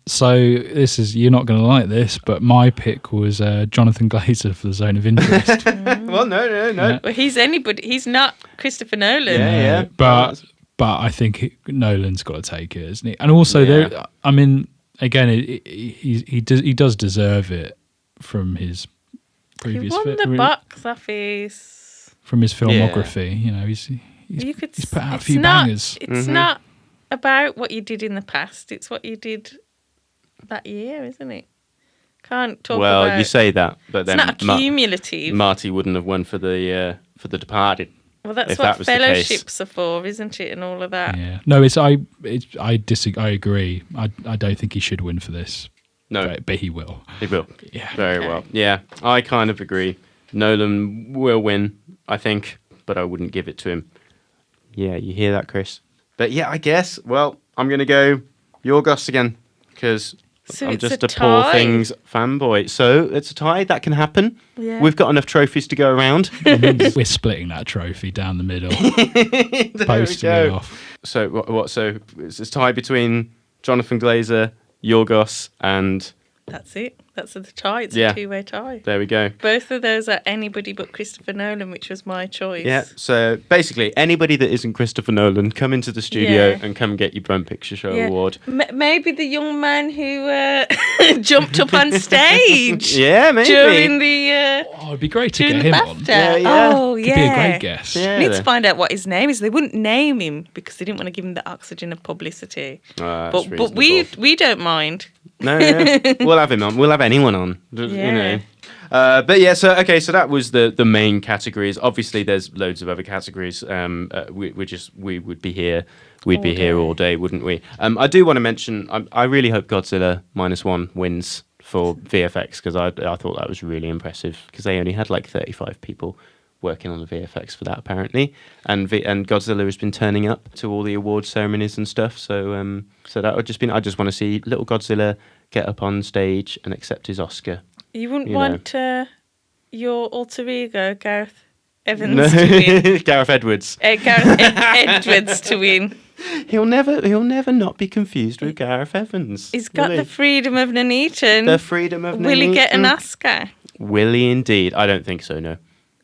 So this is, you're not going to like this, but my pick was Jonathan Glazer for The Zone of Interest. Well, no. Yeah. Well, he's anybody. He's not Christopher Nolan. Yeah. But I think Nolan's got to take it, isn't he? And also, Yeah. there, I mean, again, he does deserve it from his He previous won the box office. from his filmography. You know, he's put out a few bangers. It's not about what you did in the past. It's what you did that year, isn't it? Can't talk Well, about... you say that, but It's then not cumulative. Marty wouldn't have won for The Departed. Well, that's if what that was the case. fellowships are for, isn't it? And all of that. Yeah. No, I disagree. I agree. I don't think he should win for this. No, But he will. he will. Yeah. Very well. Yeah, I kind of agree. Nolan will win, I think, but I wouldn't give it to him. Yeah, you hear that, Chris? But yeah, I guess, well, I'm going to go Yorgos again, because So I'm it's just a a Poor tie? Things fanboy. So it's a tie. That can happen. Yeah. We've got enough trophies to go around. We're splitting that trophy down the middle. Posting it off. So what? So it's a tie between Jonathan Glazer, Yorgos, and That's it. That's a tie. It's Yeah. a two-way tie. There we go. Both of those are anybody but Christopher Nolan, which was my choice. Yeah, so basically, anybody that isn't Christopher Nolan, come into the studio Yeah. and come get your Brum Picture Show Yeah. award. Maybe the young man who jumped up on stage Yeah, maybe. during the Oh, it'd be great to during get the him on. Bafta. Yeah, yeah. Oh, Could yeah. be a great guest. Yeah. I need to find out what his name is. They wouldn't name him because they didn't want to give him the oxygen of publicity. That's But we don't mind. No, yeah. We'll have him on. We'll have anyone on. You know. But yeah, so that was the main categories. Obviously, there's loads of other categories. We would be here. We'd be here all day, wouldn't we? I do want to mention. I really hope Godzilla -1 wins for VFX because I thought that was really impressive because they only had like 35 people working on the VFX for that apparently, and Godzilla has been turning up to all the award ceremonies and stuff. So that would just be. I just want to see little Godzilla get up on stage and accept his Oscar. You wouldn't You want your alter ego, Gareth Evans, to win. Gareth Edwards. Gareth Edwards to win. He'll never not be confused with Gareth Evans. He's got will the freedom of Nuneaton. The freedom of Will he get an Nuneaton. Oscar? Will he indeed? I don't think so. No,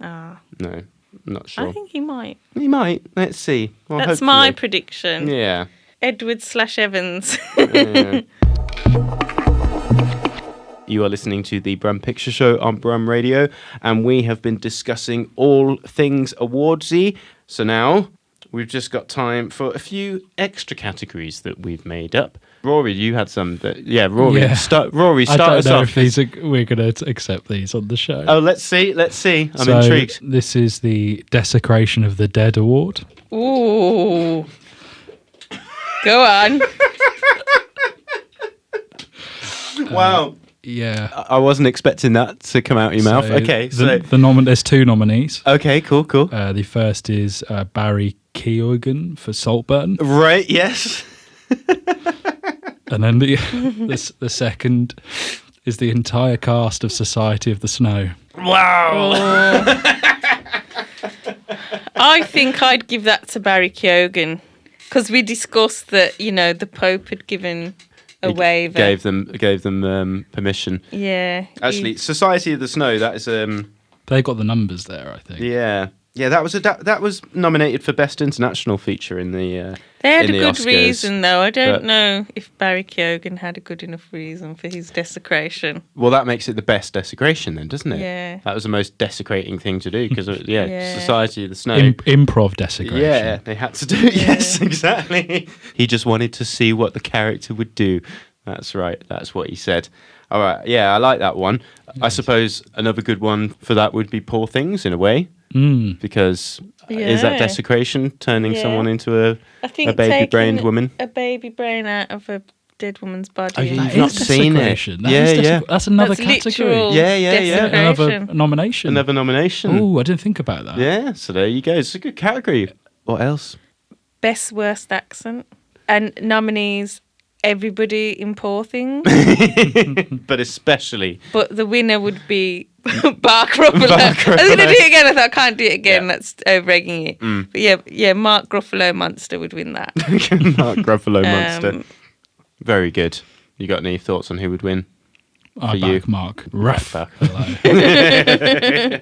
Oh, no, I'm not sure. I think he might. He might. Let's see. Well, That's my hopefully. prediction. Yeah. Edwards/Evans. Yeah. You are listening to the Brum Picture Show on Brum Radio, and we have been discussing all things awardsy. So now we've just got time for a few extra categories that we've made up. Rory, you had some. Rory, Yeah. start I don't us know off. if we're going to accept these on the show. Oh, let's see. I'm So, intrigued. This is the Desecration of the Dead Award. Ooh. Go on. Wow. Yeah. I wasn't expecting that to come out of your mouth. Okay, there's two nominees. Okay, cool. The first is Barry Keoghan for Saltburn, Right, yes. and then the second is the entire cast of Society of the Snow. Wow. I think I'd give that to Barry Keoghan because we discussed that, the Pope had given a waiver. Gave them permission. Yeah. Actually, Society of the Snow. That is They got the numbers there, I think. yeah. That was nominated for Best International Feature in the. They had in a the good Oscars, reason, though. I don't but- know if Barry Keoghan had a good enough reason for his desecration. Well, that makes it the best desecration, then, doesn't it? Yeah. That was the most desecrating thing to do because Yeah. Society of the Snow. Improv desecration. Yeah, they had to do it. Yes, exactly. He just wanted to see what the character would do. That's right. That's what he said. All right. Yeah, I like that one. I suppose another good one for that would be Poor Things in a way, because is that Yeah. desecration, turning Yeah. someone into I think a baby-brained taking woman? a baby brain out of a dead woman's body. Oh, yeah, and- you've not seen it. desecration. That Yeah, is yeah. That's another That's category. literal Yeah. desecration. Another nomination. Another nomination. Oh, I didn't think about that. Yeah. So there you go. It's a good category. What else? Best worst accent. And nominees, everybody in Poor Things. But especially. But the winner would be Mark Ruffalo. Mark I was going to Ruffalo. do it again. I thought, I can't do it again. Yeah. That's over-egging it. But yeah, Mark Ruffalo Monster would win that. Mark Ruffalo Monster. Um, Very good. You got any thoughts on who would win? I For you. back Mark Ruff. Back. Hello.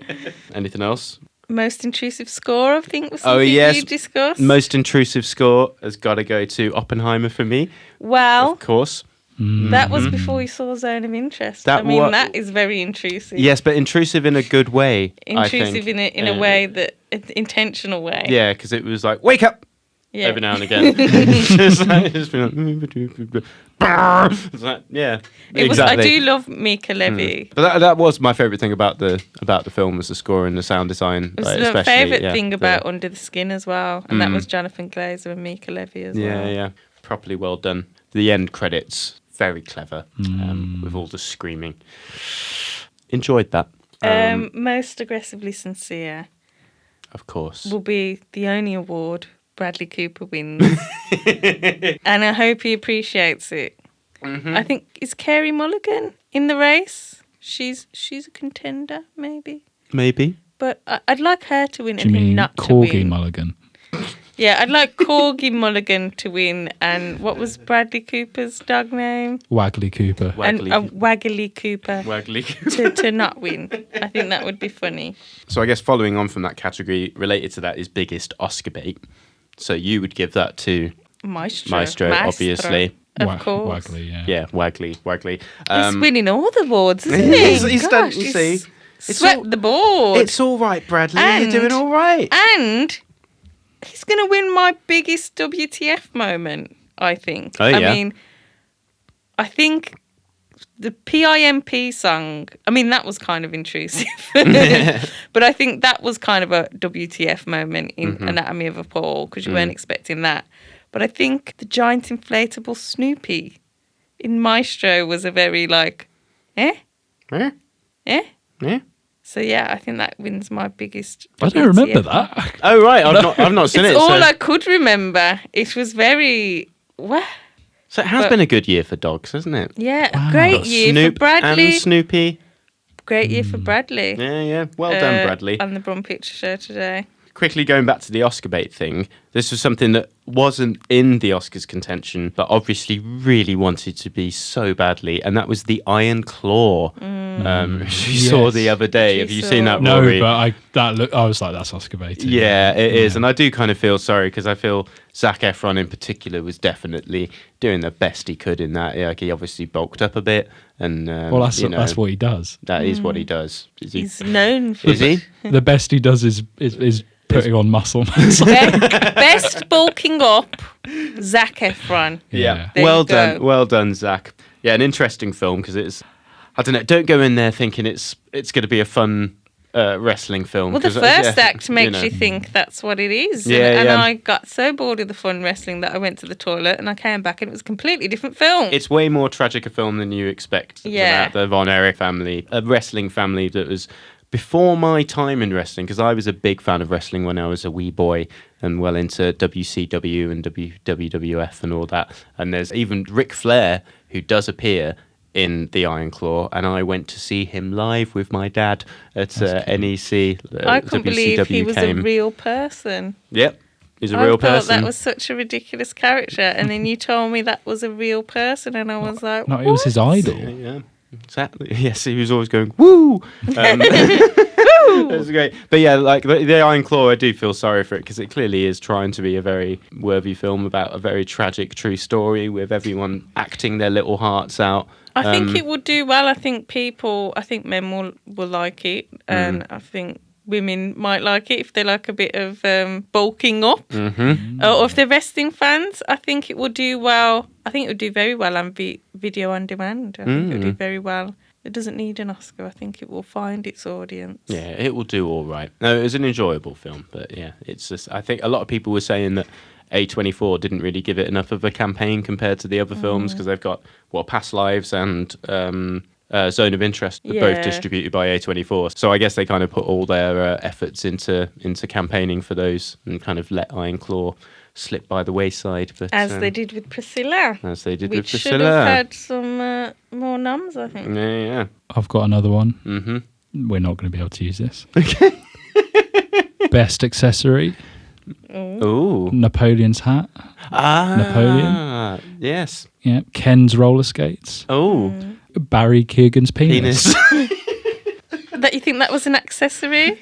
Anything else? Most intrusive score, I think, was Oh, something yes. you discussed. Most intrusive score has got to go to Oppenheimer for me, Well, of course. that was before we saw Zone of Interest. That I mean, wa- that is very intrusive. Yes, but intrusive in a good way. I Intrusive think. in a way that intentional way. Yeah, because it was like, wake up! Yeah. Every now and again. It's like, yeah, It was. exactly. I do love Mika Levy. But that was my favourite thing about the film was the score and the sound design. It was like, my especially, favourite yeah, thing the- about Under the Skin as well, and that was Jonathan Glazer and Mika Levy as Yeah, well. yeah, properly well done. The end credits, very clever, with all the screaming. Enjoyed that. Most aggressively sincere Of course. will be the only award Bradley Cooper wins, and I hope he appreciates it. I think is Carey Mulligan in the race. She's a contender, maybe. Maybe. But I'd like her to win Do you and him mean not to Corgi win. Mulligan? Yeah, I'd like Corgi Mulligan to win, and what was Bradley Cooper's dog name? Waggly Cooper. Waggly Cooper. Waggly Cooper. to not win. I think that would be funny. So I guess following on from that category, related to that is biggest Oscar bait. So you would give that to Maestro, obviously. Of course. Waggly, yeah. Yeah, Waggly. He's winning all the awards, isn't he? He's done, you see. Swept the board. It's all right, Bradley. You're doing all right. And he's going to win my biggest WTF moment, I think. Oh, yeah. I mean, I think the PIMP song, I mean, that was kind of intrusive. But I think that was kind of a WTF moment in Anatomy of a Fall, because you weren't expecting that. But I think the giant inflatable Snoopy in Maestro was a very Eh? So yeah, I think that wins my biggest. I don't remember that. Oh right, I've not seen it's it. all I could remember. It was very So it has been a good year for dogs, hasn't it? Yeah, a great year Snoop for Bradley. and Snoopy. Great year for Bradley. Yeah. Well done, Bradley. On the Brum Picture Show today. Quickly going back to the Oscar bait thing, this was something that wasn't in the Oscars contention, but obviously really wanted to be so badly, and that was the Iron Claw. Which you saw the other day. Have you seen that, No, Rory? but I was like, that's Oscar bait. Yeah, it is, and I do kind of feel sorry because I feel Zac Efron in particular was definitely doing the best he could in that. Like he obviously bulked up a bit, and well, that's what he does. That is what he does. He's known for Is he? The best he does is putting on muscle. Best bulking up, Zac Efron. Yeah. There Well you go. well done, Zac. Yeah, an interesting film because it's. I don't know. Don't go in there thinking it's going to be a fun wrestling film. Well, the 'cause, first yeah, act makes know. you think that's what it is. Yeah, and yeah. I got so bored of the fun wrestling that I went to the toilet and I came back and it was a completely different film. It's way more tragic a film than you expect. Yeah. The Von Erich family, a wrestling family that was before my time in wrestling, because I was a big fan of wrestling when I was a wee boy and well into WCW and WWF and all that. And there's even Ric Flair, who does appear in the Iron Claw, and I went to see him live with my dad at NEC. I couldn't believe he was came. a real person. Yep, he's a I real thought person. that was such a ridiculous character, and then you told me that was a real person, and I was like, No, it was his idol. Yeah, exactly. Yes, he was always going woo. It was great, but yeah, like the Iron Claw, I do feel sorry for it because it clearly is trying to be a very worthy film about a very tragic, true story with everyone acting their little hearts out. I think it would do well. I think men will like it, and I think women might like it if they like a bit of bulking up. Or if they're wrestling fans, I think it would do well. I think it would do very well on video on demand. I think it would do very well. It doesn't need an Oscar. I think it will find its audience. Yeah, it will do all right. No, it was an enjoyable film, but yeah, it's just, I think a lot of people were saying that A24 didn't really give it enough of a campaign compared to the other films because they've got Past Lives and Zone of Interest, both distributed by A24. So I guess they kind of put all their efforts into campaigning for those and kind of let Iron Claw slip by the wayside. But as they did with Priscilla. As they did which with Priscilla. should have had some more noms, I think. Yeah. I've got another one. Mm-hmm. We're not going to be able to use this. Okay. Best accessory. Ooh. Napoleon's hat. Napoleon. Yes. Yeah. Ken's roller skates. Oh. Barry Keoghan's penis. That you think that was an accessory?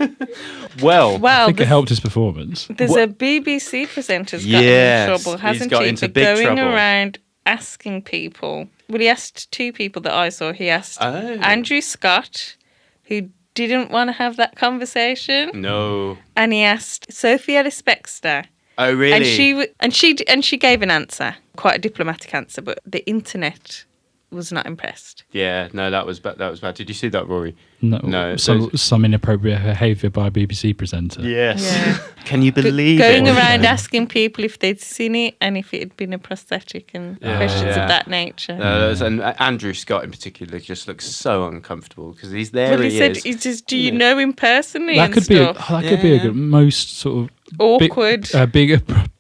Well, I think it helped his performance. There's a BBC presenter's gotten in trouble, hasn't he? For going around asking people. Well, he asked two people that I saw. He asked Andrew Scott, who didn't want to have that conversation. No. And he asked Sophie Ellis-Bextor. Oh, really? And she gave an answer, quite a diplomatic answer, but the internet was not impressed. Yeah, no, that was bad. Did you see that, Rory? No. Some inappropriate behaviour by a BBC presenter. Yes. Yeah. Can you believe Going it? around asking people if they'd seen it and if it had been a prosthetic and questions of that nature. And Andrew Scott in particular just looks so uncomfortable because he's there. Well, he said, do you know him personally? That could be a good, most sort of awkward,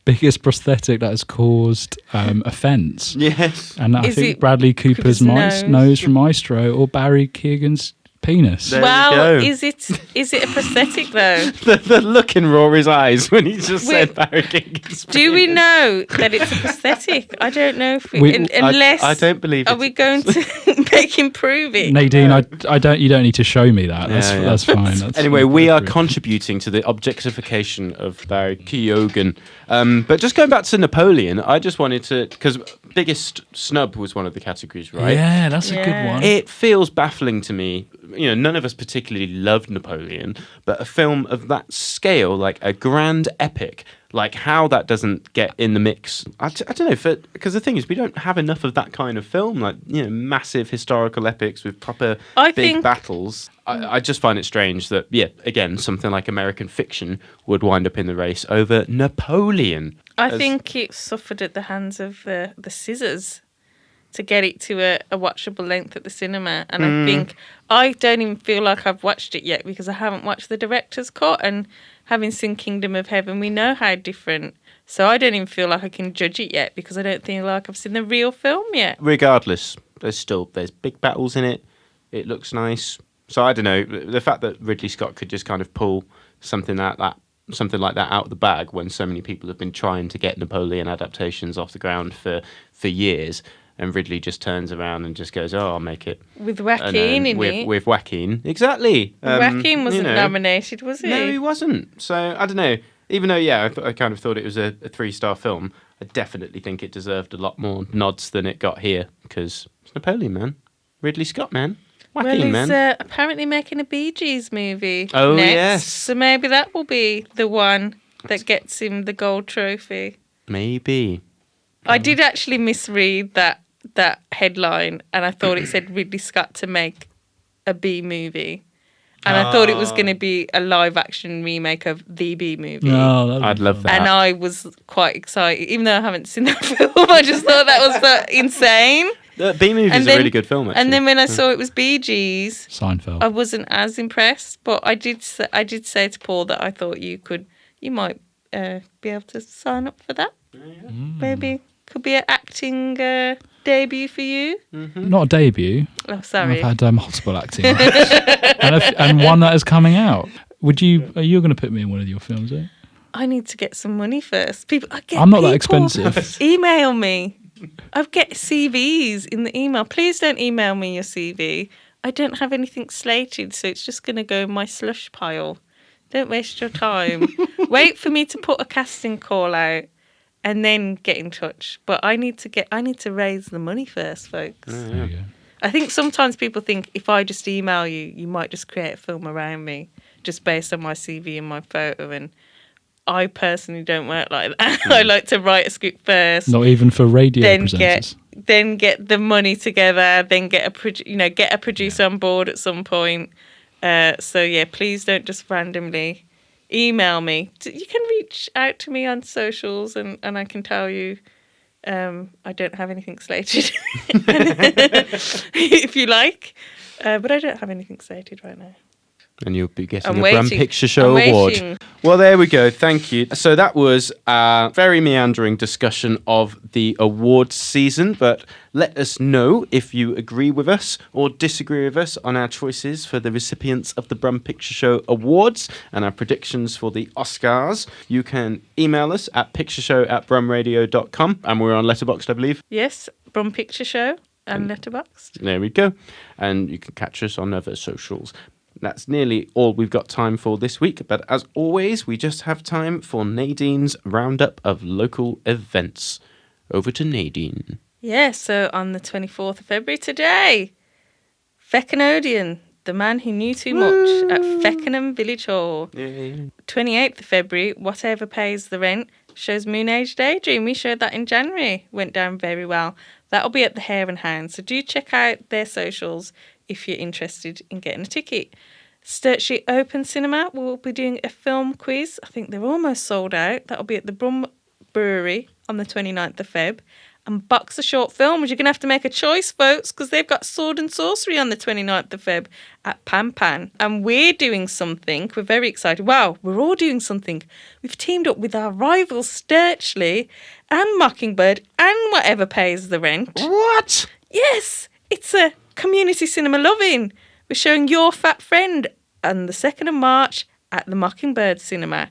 biggest prosthetic that has caused offence. Yes. And I think Bradley Cooper's nose from Maestro or Barry Keoghan's penis. There we Well, go. is it a prosthetic though? The look in Rory's eyes when he just said Barry Keoghan's Do we penis. know that it's a prosthetic? I don't know if I don't believe Are it's- we going to make him prove it? Nadine, I don't. You don't need to show me that. That's fine. That's Anyway, we are appropriate. contributing to the objectification of Barry Keoghan. But just going back to Napoleon, I just wanted to, because biggest snub was one of the categories, right? Yeah, that's a good Yeah. one. It feels baffling to me. You know, none of us particularly loved Napoleon, but a film of that scale, like a grand epic, like how that doesn't get in the mix. I don't know, because the thing is, we don't have enough of that kind of film, like, you know, massive historical epics with proper I big think- battles. I just find it strange that, yeah, again, something like American Fiction would wind up in the race over Napoleon. I think it suffered at the hands of the scissors to get it to a watchable length at the cinema. And I think I don't even feel like I've watched it yet because I haven't watched the director's cut. And having seen Kingdom of Heaven, we know how different. So I don't even feel like I can judge it yet because I don't think like I've seen the real film yet. Regardless, there's big battles in it. It looks nice. So I don't know, the fact that Ridley Scott could just kind of pull something like that out of the bag when so many people have been trying to get Napoleon adaptations off the ground for years, and Ridley just turns around and just goes, "Oh, I'll make it." With Joaquin in it. With Joaquin, exactly. Joaquin wasn't you know. nominated, was he? No, he wasn't. So I don't know. Even though, yeah, I kind of thought it was a 3-star film, I definitely think it deserved a lot more nods than it got here because it's Napoleon, man. Ridley Scott, man. Well, Joaquin, he's man. apparently making a Bee Gees movie Oh, next. yes. So maybe that will be the one that gets him the gold trophy. Maybe. I did actually misread that headline and I thought it said Ridley Scott to make a Bee movie. And I thought it was going to be a live action remake of the Bee movie. No, that'd be I'd love fun. that. And I was quite excited, even though I haven't seen that film. I just thought that was insane. The B movie is a really good film, actually. And then when I saw it was Bee Gees, Seinfeld. I wasn't as impressed, but I did say to Paul that I thought you might be able to sign up for that. Maybe could be an acting debut for you. Not a debut. Oh, sorry. I've had multiple acting and one that is coming out. Are you going to put me in one of your films? Eh? I need to get some money first. I'm not that expensive. Email me. I get CVs in the email. Please don't email me your CV. I don't have anything slated, so it's just going to go in my slush pile. Don't waste your time. Wait for me to put a casting call out and then get in touch. But I need to raise the money first, folks. There you go. I think sometimes people think if I just email you, you might just create a film around me just based on my CV and my photo. And I personally don't work like that. I like to write a script first, Not even for radio presenters. then get the money together, then get a producer on board at some point. So yeah, please don't just randomly email me. You can reach out to me on socials, and I can tell you. I don't have anything slated, if you like, but I don't have anything slated right now. And you'll be getting I'm a Brum waiting. Picture Show I'm Award. waiting. Well, there we go. Thank you. So that was a very meandering discussion of the awards season, but let us know if you agree with us or disagree with us on our choices for the recipients of the Brum Picture Show Awards and our predictions for the Oscars. You can email us at pictureshow@brumradio.com, and we're on Letterboxd, I believe. Yes, Brum Picture Show and Letterboxd. There we go. And you can catch us on other socials. That's nearly all we've got time for this week, but as always, we just have time for Nadine's roundup of local events. Over to Nadine. Yeah, so on the 24th of February today, Feckenodian, the man who knew too much at Feckenham Village Hall. Yay. 28th of February, Whatever Pays the Rent, shows Moon Age Daydream. We showed that in January. Went down very well. That'll be at the Hare and Hound, so do check out their socials if you're interested in getting a ticket. Sturchley Open Cinema will be doing a film quiz. I think they're almost sold out. That'll be at the Brum Brewery on the 29th of Feb. And Boxer Short Films, you're going to have to make a choice, folks, because they've got Sword and Sorcery on the 29th of Feb at Pan Pan. And we're doing something. We're very excited. Wow, we're all doing something. We've teamed up with our rivals Sturchley and Mockingbird and Whatever Pays the Rent. What? Yes, it's a community cinema loving we're showing Your Fat Friend on the 2nd of March at the Mockingbird Cinema.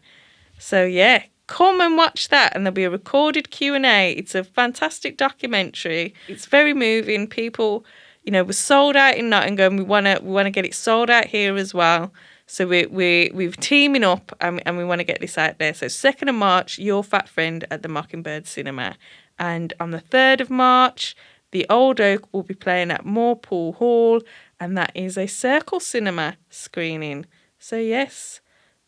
So yeah, come and watch that, and there'll be a recorded Q&A. It's a fantastic documentary. It's very moving. People, we're sold out in Nottingham. We want to get it sold out here as well. So we're teaming up, and we want to get this out there. So 2nd of March, Your Fat Friend at the Mockingbird Cinema. And on the 3rd of March, the Old Oak will be playing at Moorpool Hall, and that is a Circle Cinema screening. So yes,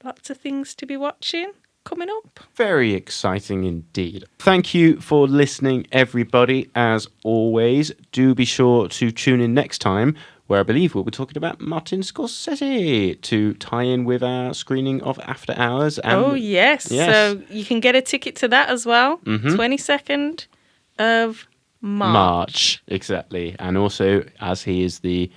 lots of things to be watching coming up. Very exciting indeed. Thank you for listening, everybody. As always, do be sure to tune in next time, where I believe we'll be talking about Martin Scorsese to tie in with our screening of After Hours. And yes. So you can get a ticket to that as well. 22nd of March. Exactly. And also, as he is the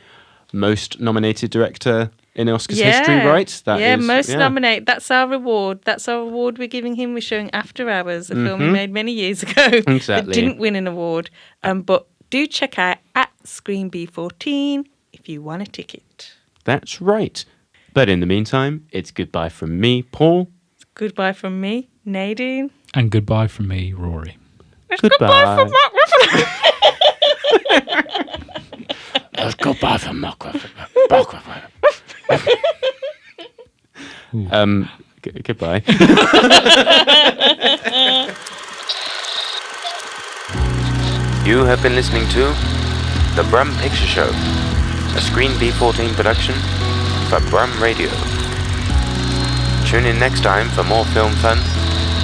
most nominated director in Oscars history, right? Most nominated. That's our reward. That's our award we're giving him. We're showing After Hours, a film he made many years ago. Exactly. That didn't win an award. But do check out at ScreenB14 if you want a ticket. That's right. But in the meantime, it's goodbye from me, Paul. Goodbye from me, Nadine. And goodbye from me, Rory. Goodbye from Mark Ruffalo. Goodbye from Mark Ruffalo. Goodbye. You have been listening to The Brum Picture Show, a Screen B14 production for Brum Radio. Tune in next time for more film fun,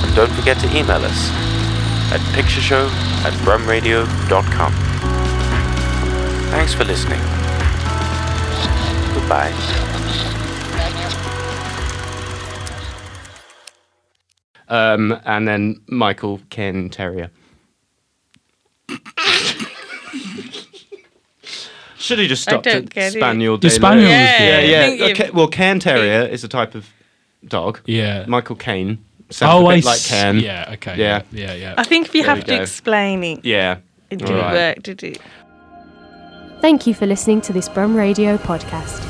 and don't forget to email us at pictureshow@brumradio.com. Thanks for listening. Goodbye. And then Michael Ken Terrier. Should he just stopped at Spaniel? The Spaniel. Yeah. Okay, well, Cairn Terrier is a type of dog. Yeah. Michael Caine sounds a bit like Cairn. Yeah. Okay. Yeah. I think if you There have we to go. explain it, Yeah. it didn't work, did it? Thank you for listening to this Brum Radio podcast.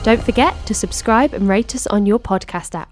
Don't forget to subscribe and rate us on your podcast app.